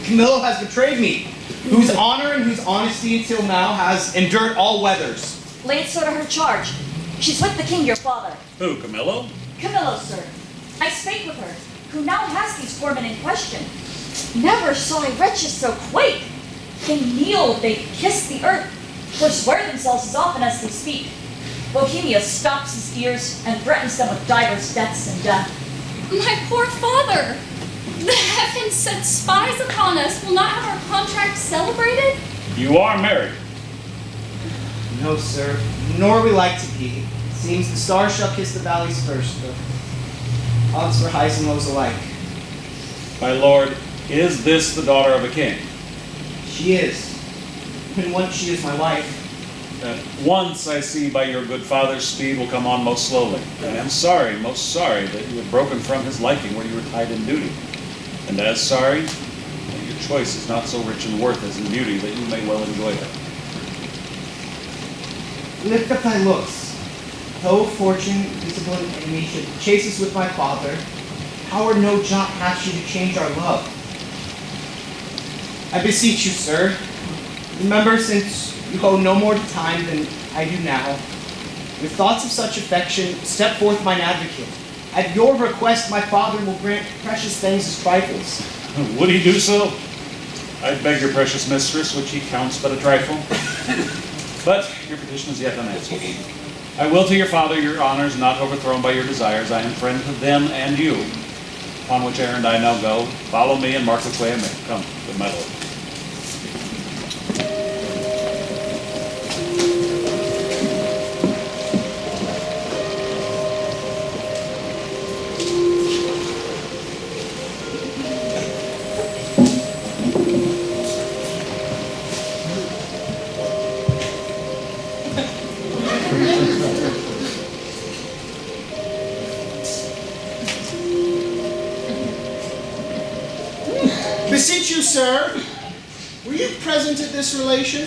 Camillo has betrayed me, whose honor and whose honesty until now has endured all weathers. Lay it so to her charge. She's with the king, your father. Who, Camillo? Camillo, sir. I spake with her, who now has these four men in question. Never saw I wretches so quake. They kneel, they kiss the earth, forswear themselves as often as they speak. Bohemia stops his ears and threatens them with divers deaths and death. My poor father! The heavens sent spies upon us. Will not have our contract celebrated? You are married. No, sir, nor we like to be. Seems the stars shall kiss the valleys first, the odds for highs and lows alike. My lord, is this the daughter of a king? She is. And once she is my wife. Once I see by your good father's speed will come on most slowly. I am sorry, most sorry, that you have broken from his liking where you were tied in duty. And as sorry, that your choice is not so rich in worth as in beauty that you may well enjoy her. Lift up thy looks. Though fortune, visible and enemy, should chase us with my father, power no jot hath she to change our love. I beseech you, sir, remember, since you owe no more time than I do now, with thoughts of such affection, step forth mine advocate. At your request, my father will grant precious things as trifles. Would he do so? I beg your precious mistress, which he counts but a trifle. But your petition is yet unanswered. I will to your father your honors not overthrown by your desires. I am friend to them and you. Upon which errand I now go. Follow me and mark which way I may. Come, good my lord. Beseech you, sir, were you present at this relation?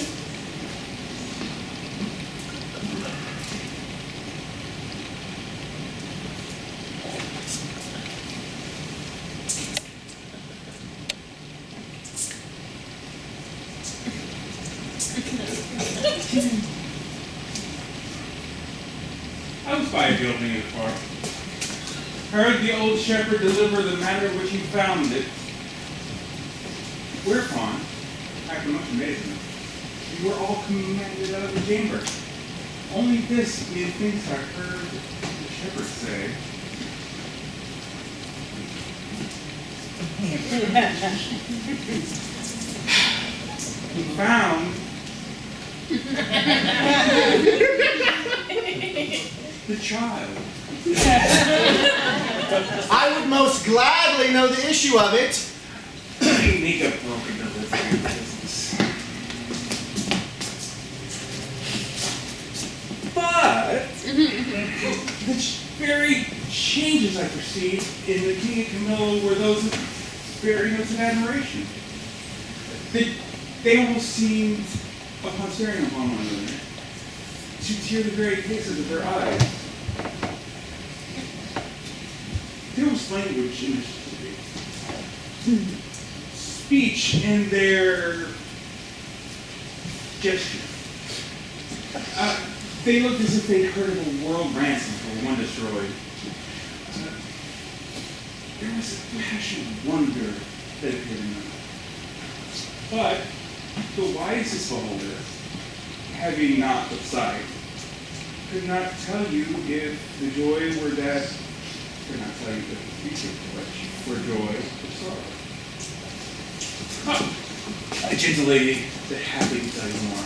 I was by the opening of the park. Heard the old shepherd deliver the matter which he found it. Whereupon, after much amazement, we were all commanded out of the chamber. Only this, methinks, I heard the shepherd say. He found the child. I would most gladly know the issue of it. Make a broken delivery business. But changes I perceived in the King and Camilla were those of very notes of admiration. They almost seemed, upon staring upon one another, to tear the very faces of their eyes. There was language in their speech in their gesture. They looked as if they'd heard of a world ransom for one destroyed. There was a passionate wonder that appeared in them. But the wisest beholder, having not of sight, could not tell you if the joy were death, could not tell you if the future were joy or sorrow. A gentle lady that happily can tell you more.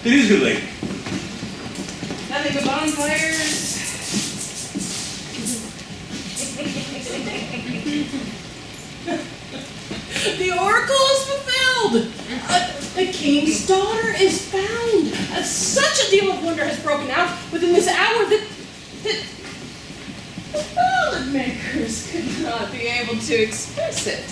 It is a good lady. Nothing but bonfires. The oracle is fulfilled. The king's daughter is found. Such a deal of wonder has broken out within this hour that the ballad makers could not be able to express it.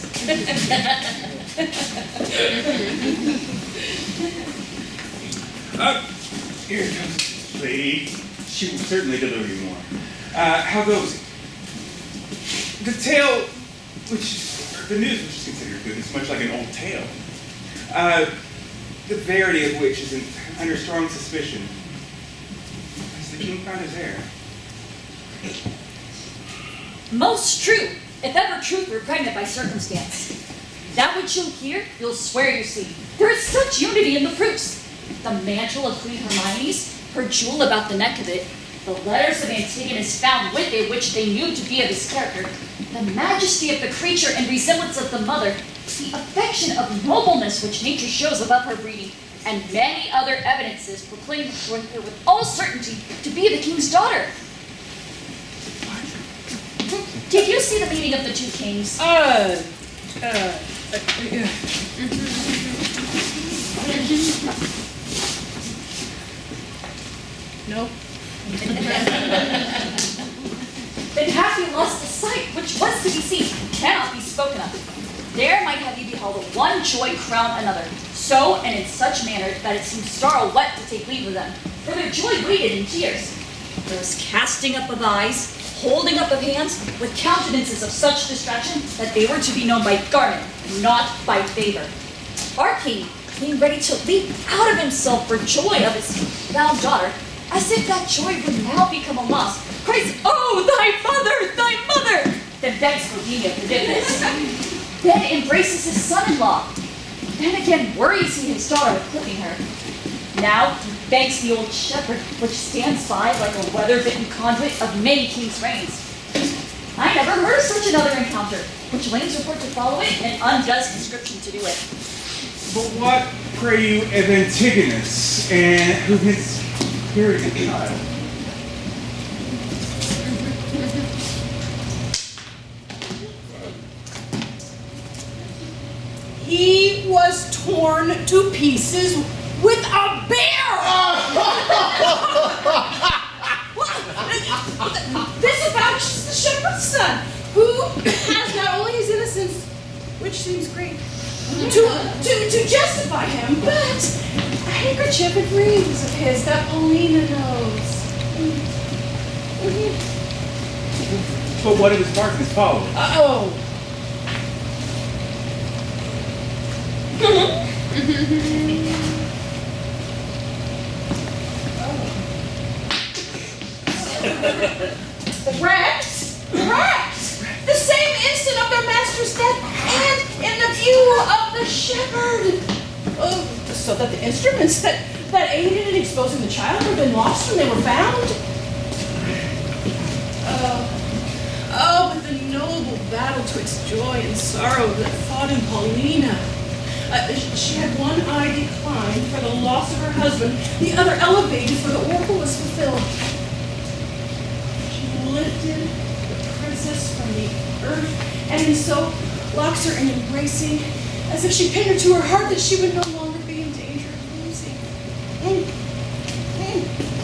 Here comes this lady. She will certainly deliver you more. How goes it? The tale, the news which is considered good, is much like an old tale. The verity of which is under strong suspicion. Has the king found his heir? Most true, if ever truth were pregnant by circumstance. That which you'll hear, you'll swear you see. There is such unity in the proofs. The mantle of Queen Hermione's, her jewel about the neck of it, the letters of Antigonus found with it, which they knew to be of his character, the majesty of the creature and resemblance of the mother, the affection of nobleness which nature shows above her breeding, and many other evidences proclaim her with all certainty to be the king's daughter. Did you see the meeting of the two kings? No. Then have you lost the sight, which was to be seen, cannot be spoken of. There might have you beheld one joy crown another, so and in such manner that it seemed sorrow wet to take leave of them, for their joy waited in tears. There was casting up of eyes, holding up of hands, with countenances of such distraction that they were to be known by garment, not by favor. Our king came ready to leap out of himself for joy of his found daughter, as if that joy would now become a loss. Cries, "Oh, thy mother!" Then begs Bohemia forgiveness. Then embraces his son-in-law. Then again worries he his daughter with clipping her. Now he begs the old shepherd, which stands by like a weather-bitten conduit of many kings' reigns. I never heard of such another encounter, which lays report to follow it and undoes conscription to do it. But what, pray you, of Antigonus, and who his carried a child? He was torn to pieces with a bear! This avouches the shepherd's son, who has not only his innocence, which seems great, to justify him, but a handkerchief and rings of his that Paulina knows. But what of his mark and his followers? Wrecked! The same instant of their master's death, and in the view of the shepherd. So that the instruments that aided in exposing the child had been lost when they were found. But the noble battle twixt joy and sorrow that fought in Paulina. She had one eye declined for the loss of her husband, the other elevated for the oracle was fulfilled. She lifted the princess from the earth, and in so locks her in embracing, as if she pinned her to her heart that she would no longer be in danger of losing.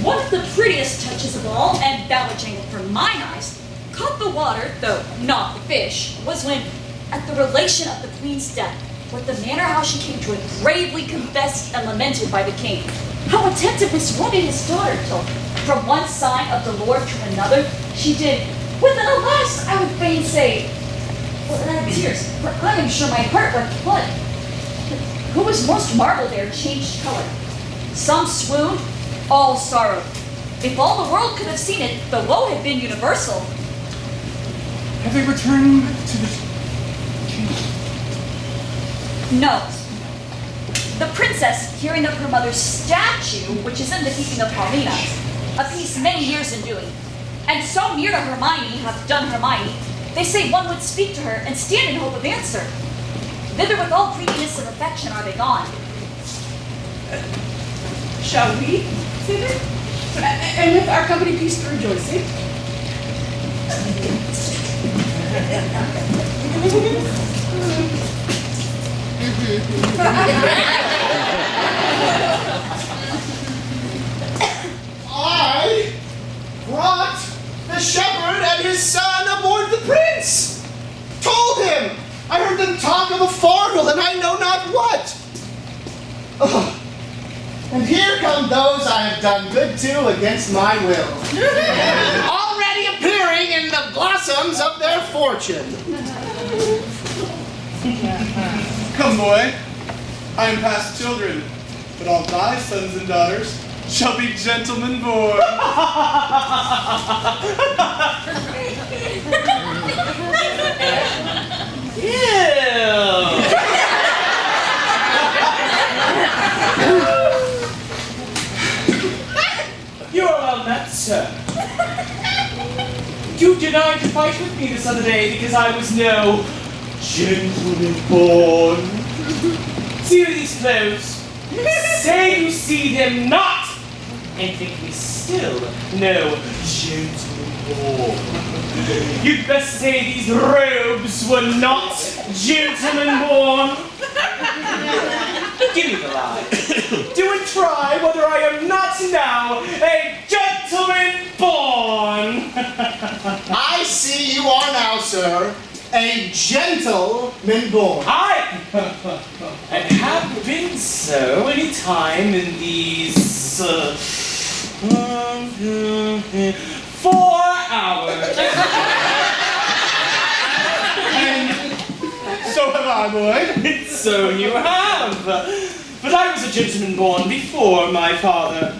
One of the prettiest touches of all, and that which angled for mine eyes, caught caught the water, though not the fish, was when, at the relation of the queen's death, with the manner how she came to it, gravely confessed and lamented by the king, how attentiveness wounded his daughter, till from one sign of the Lord to another, she did, with an alas, I would fain say, without tears, for I am sure my heart wept blood. Who was most marvel there changed color. Some swooned, all sorrowed. If all the world could have seen it, the woe had been universal. Have they returned to the chamber? No. The princess, hearing of her mother's statue, which is in the keeping of Paulina, a piece many years in doing, and so near to Hermione hath done Hermione, they say one would speak to her and stand in hope of answer. Thither with all greediness and affection are they gone. Shall we, thither? And with our company peace to rejoicing? I brought the shepherd and his son aboard the prince. Told him. I heard them talk of a fardel and I know not what. Ugh. And here come those I have done good to against my will. Already appearing in the blossoms of their fortune. Come, boy. I am past children, but all thy sons and daughters shall be gentlemen born. You are well met, sir. You denied to fight with me this other day because I was no gentleman born. See these clothes. Say you see them not, and think me still no gentleman born. You'd best say these robes were not gentleman born. Give me the lie. Do and try whether I am not now a gentleman born. I see you are now, sir, a gentleman born. I and have been so any time in these 4 hours. So have I, boy. So you have. But I was a gentleman born before my father.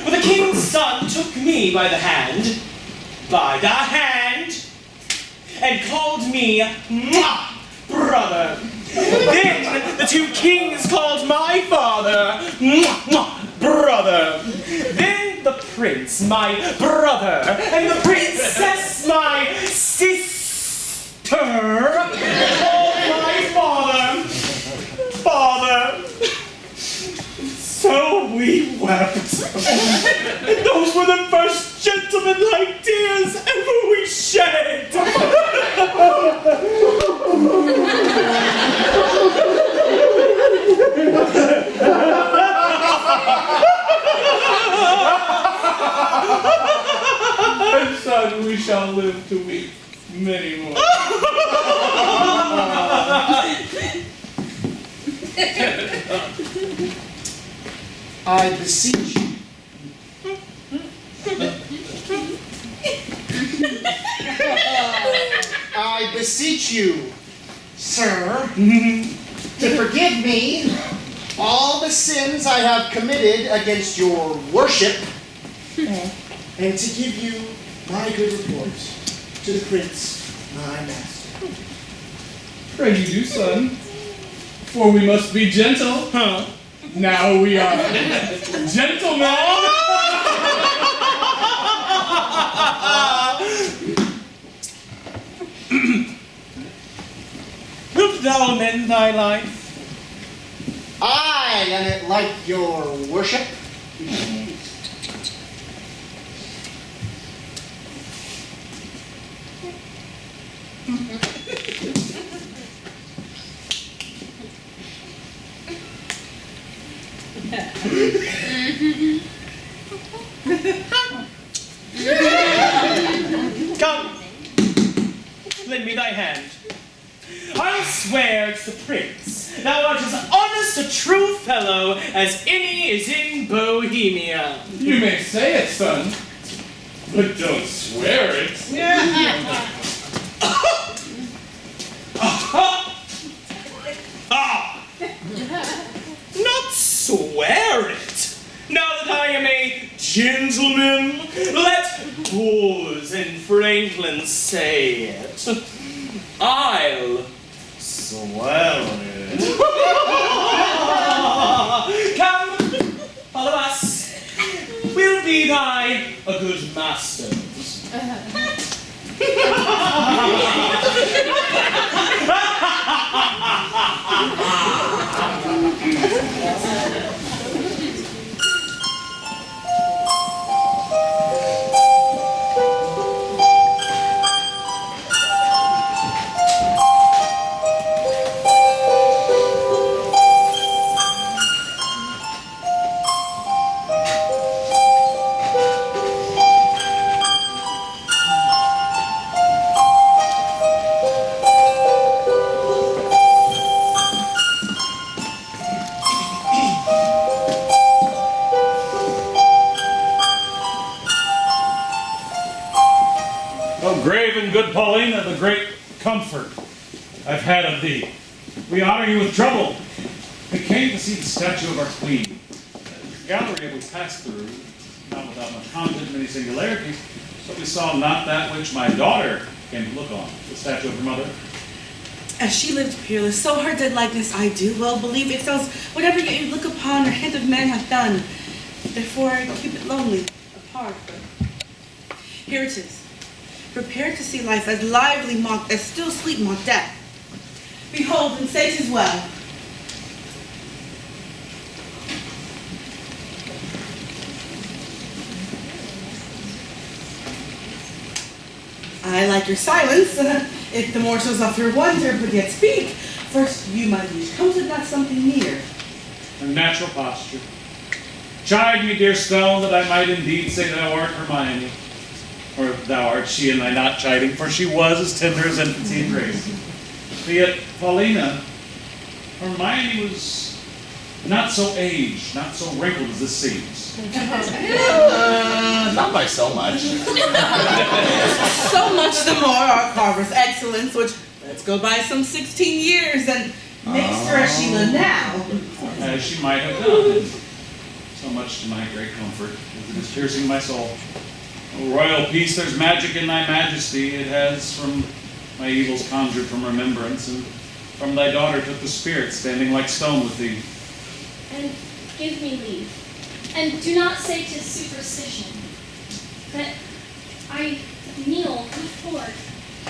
For the king's son took me by the hand, and called me mwah, brother. Then the two kings called my father mwah, mwah, brother. Then the prince, my brother, and the princess, my sister, called my father. So we wept. And those were the first gentleman-like tears ever we shed. And son, we shall live to weep many more. I beseech you. I beseech you, sir, to forgive me all the sins I have committed against your worship, and to give you my good report to the prince, my master. Pray you do, son, for we must be gentle. Now we are gentlemen. Wilt thou amend thy life? Aye, and it like your worship. Come, thy hand. I swear to the prince, thou art as honest a true fellow as any is in Bohemia. You may say it, son, but don't swear it. Not swear it. Now that I am a gentleman, let boors and franklins say it. I'll swear it. Come, follow us. We'll be thy good masters. Grave and good Paulina, the great comfort I've had of thee. We honor you with trouble. We came to see the statue of our queen. The gallery we passed through, not without much content, many singularities, but we saw not that which my daughter came to look on, the statue of her mother. As she lived peerless, so her dead likeness I do well believe excels whatever you look upon or hint of man hath done. Therefore I keep it lonely, apart, but here it is. Prepared to see life as lively mocked as still sleep mock death. Behold and say 'tis well. I like your silence. If the more shows off your wonder, but yet speak. First, you, my liege, comes it not something near? A natural posture. Chide me, dear stone, that I might indeed say thou art Hermione. Or thou art she, and I not chiding, for she was as tender as infancy and grace. But yet, Paulina, Hermione was not so aged, not so wrinkled as this seems. Not by so much. So much the more our carver's excellence, which let's go by some 16 years and makes her as she live now. As she might have done, and so much to my great comfort, as it is piercing my soul. O royal peace, there's magic in thy majesty. It has from my evils conjured from remembrance, and from thy daughter took the spirit, standing like stone with thee. And give me leave. And do not say 'tis superstition. But I kneel before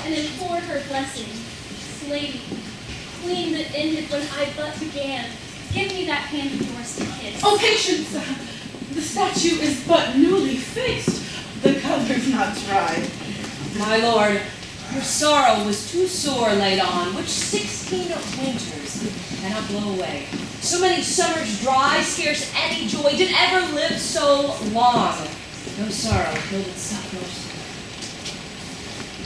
and implore her blessing. Lady, queen that ended when I but began, give me that hand of yours to kiss. Oh, patience! The statue is but newly fixed. The color's not dry. My lord, your sorrow was too sore laid on, which 16 winters cannot blow away. So many summers dry, scarce any joy did ever live so long. No sorrow killed its suffers.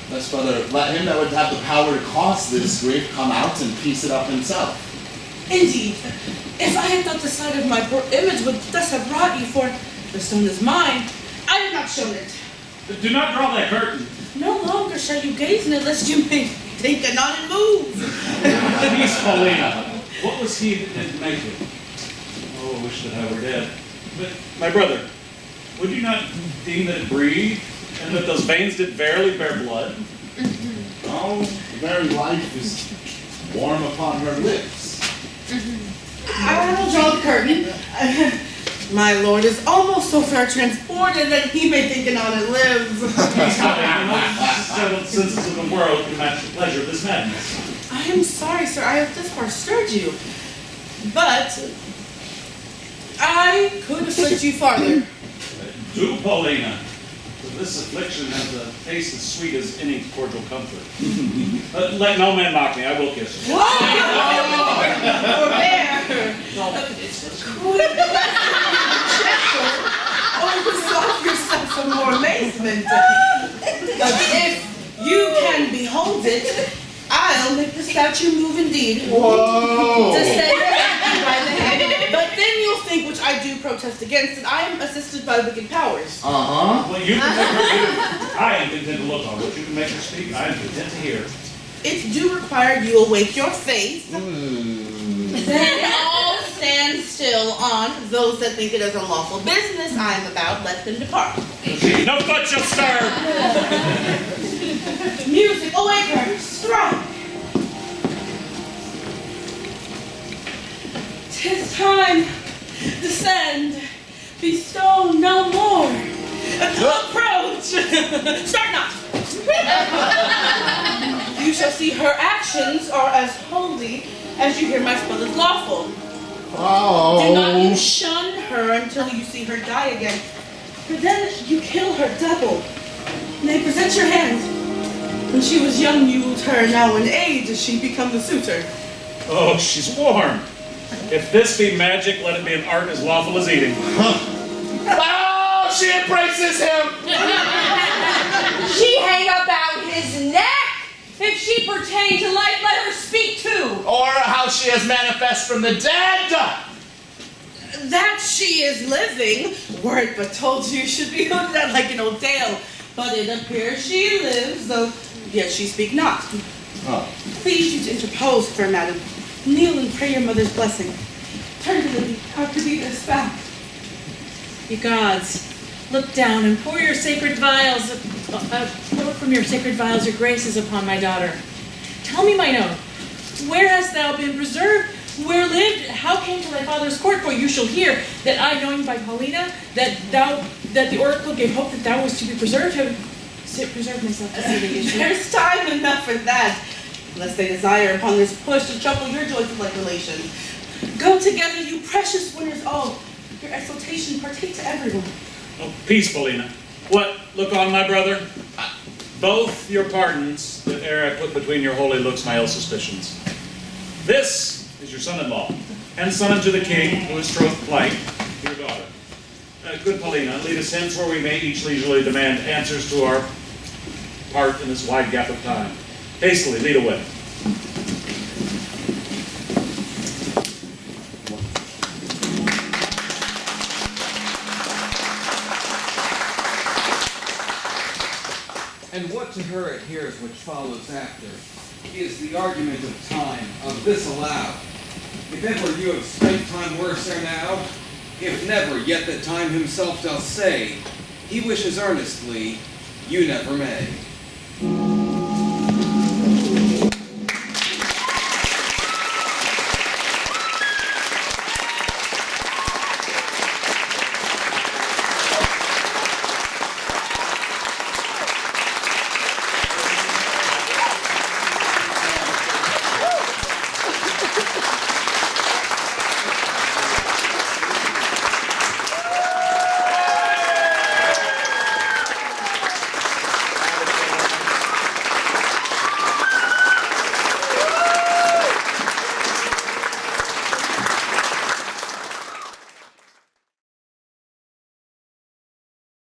Thus, brother, let him that would have the power to cause this grief come out and piece it up himself. Indeed, if I had thought the sight of my poor image would thus have brought you, for the stone is mine, I had not shown it. Do not draw that curtain. No longer shall you gaze in it, lest you may think and not move. Peace, Paulina. What was he that did make it? Oh, I wish that I were dead. But, my brother, would you not deem that it breathed, and that those veins did verily bear blood? Oh, the very life is warm upon her lips. I will draw the curtain. My lord is almost so far transported that he may think and on it live. Settled senses of the world can match the pleasure of this madness. I am sorry, sir, I have this far stirred you. But I could afflict you farther. Do, Paulina. For this affliction has a taste as sweet as any cordial comfort. Let no man mock me, I will kiss you. Overstop yourself some more amazement. If you can behold it, I'll make the statue move indeed. Whoa! To say by the hand. But then you'll think, which I do protest against, that I am assisted by wicked powers. Uh-huh. Well, you can make her speak. I am content to look on. What you can make her speak, I am content to hear. It do require you awake your faith. Then all stand still on those that think it is unlawful business I am about, let them depart. No foot shall stir! Music, awake her, strike! 'Tis time, descend, bestow no more. Approach! Start not! You shall see her actions are as holy as you hear my spell is lawful. Oh. Do not you shun her until you see her die again, for then you kill her double. Nay, present your hand. When she was young you wooed her, now in age does she become the suitor. Oh, she's warm. If this be magic, let it be an art as lawful as eating. Oh, she embraces him! She hang about his neck. If she pertain to life, let her speak too. Or how she is manifest from the dead! That she is living, were it but told you should be looked at like an old tale. But it appears she lives, though yet she speak not. Oh. Please you to interpose, fair madam. Kneel and pray your mother's blessing. Turn to the after thee this back. You gods, look down and pour your sacred vials, pour from your sacred vials your graces upon my daughter. Tell me, mine own, where hast thou been preserved? Where lived? How came to thy father's court? For you shall hear that I, knowing by Paulina that the oracle gave hope that thou was to be preserved, have preserved myself to see the issue. There's time enough for that, lest they desire upon this push to trouble your joyful like relations. Go together, you precious winners all. Your exaltation partake to everyone. Oh, peace, Paulina. What? Look on, my brother. Both your pardons, that ere I put between your holy looks my ill suspicions. This is your son-in-law, and son unto the king, who is troth plight, your daughter. Good Paulina, lead us hence where we may each leisurely demand answers to our part in this wide gap of time. Hastily, lead away. And what to her adheres which follows after is the argument of time, of this allowed. If ever you have spent time worse ere now, if never, yet that time himself doth say, he wishes earnestly, you never may.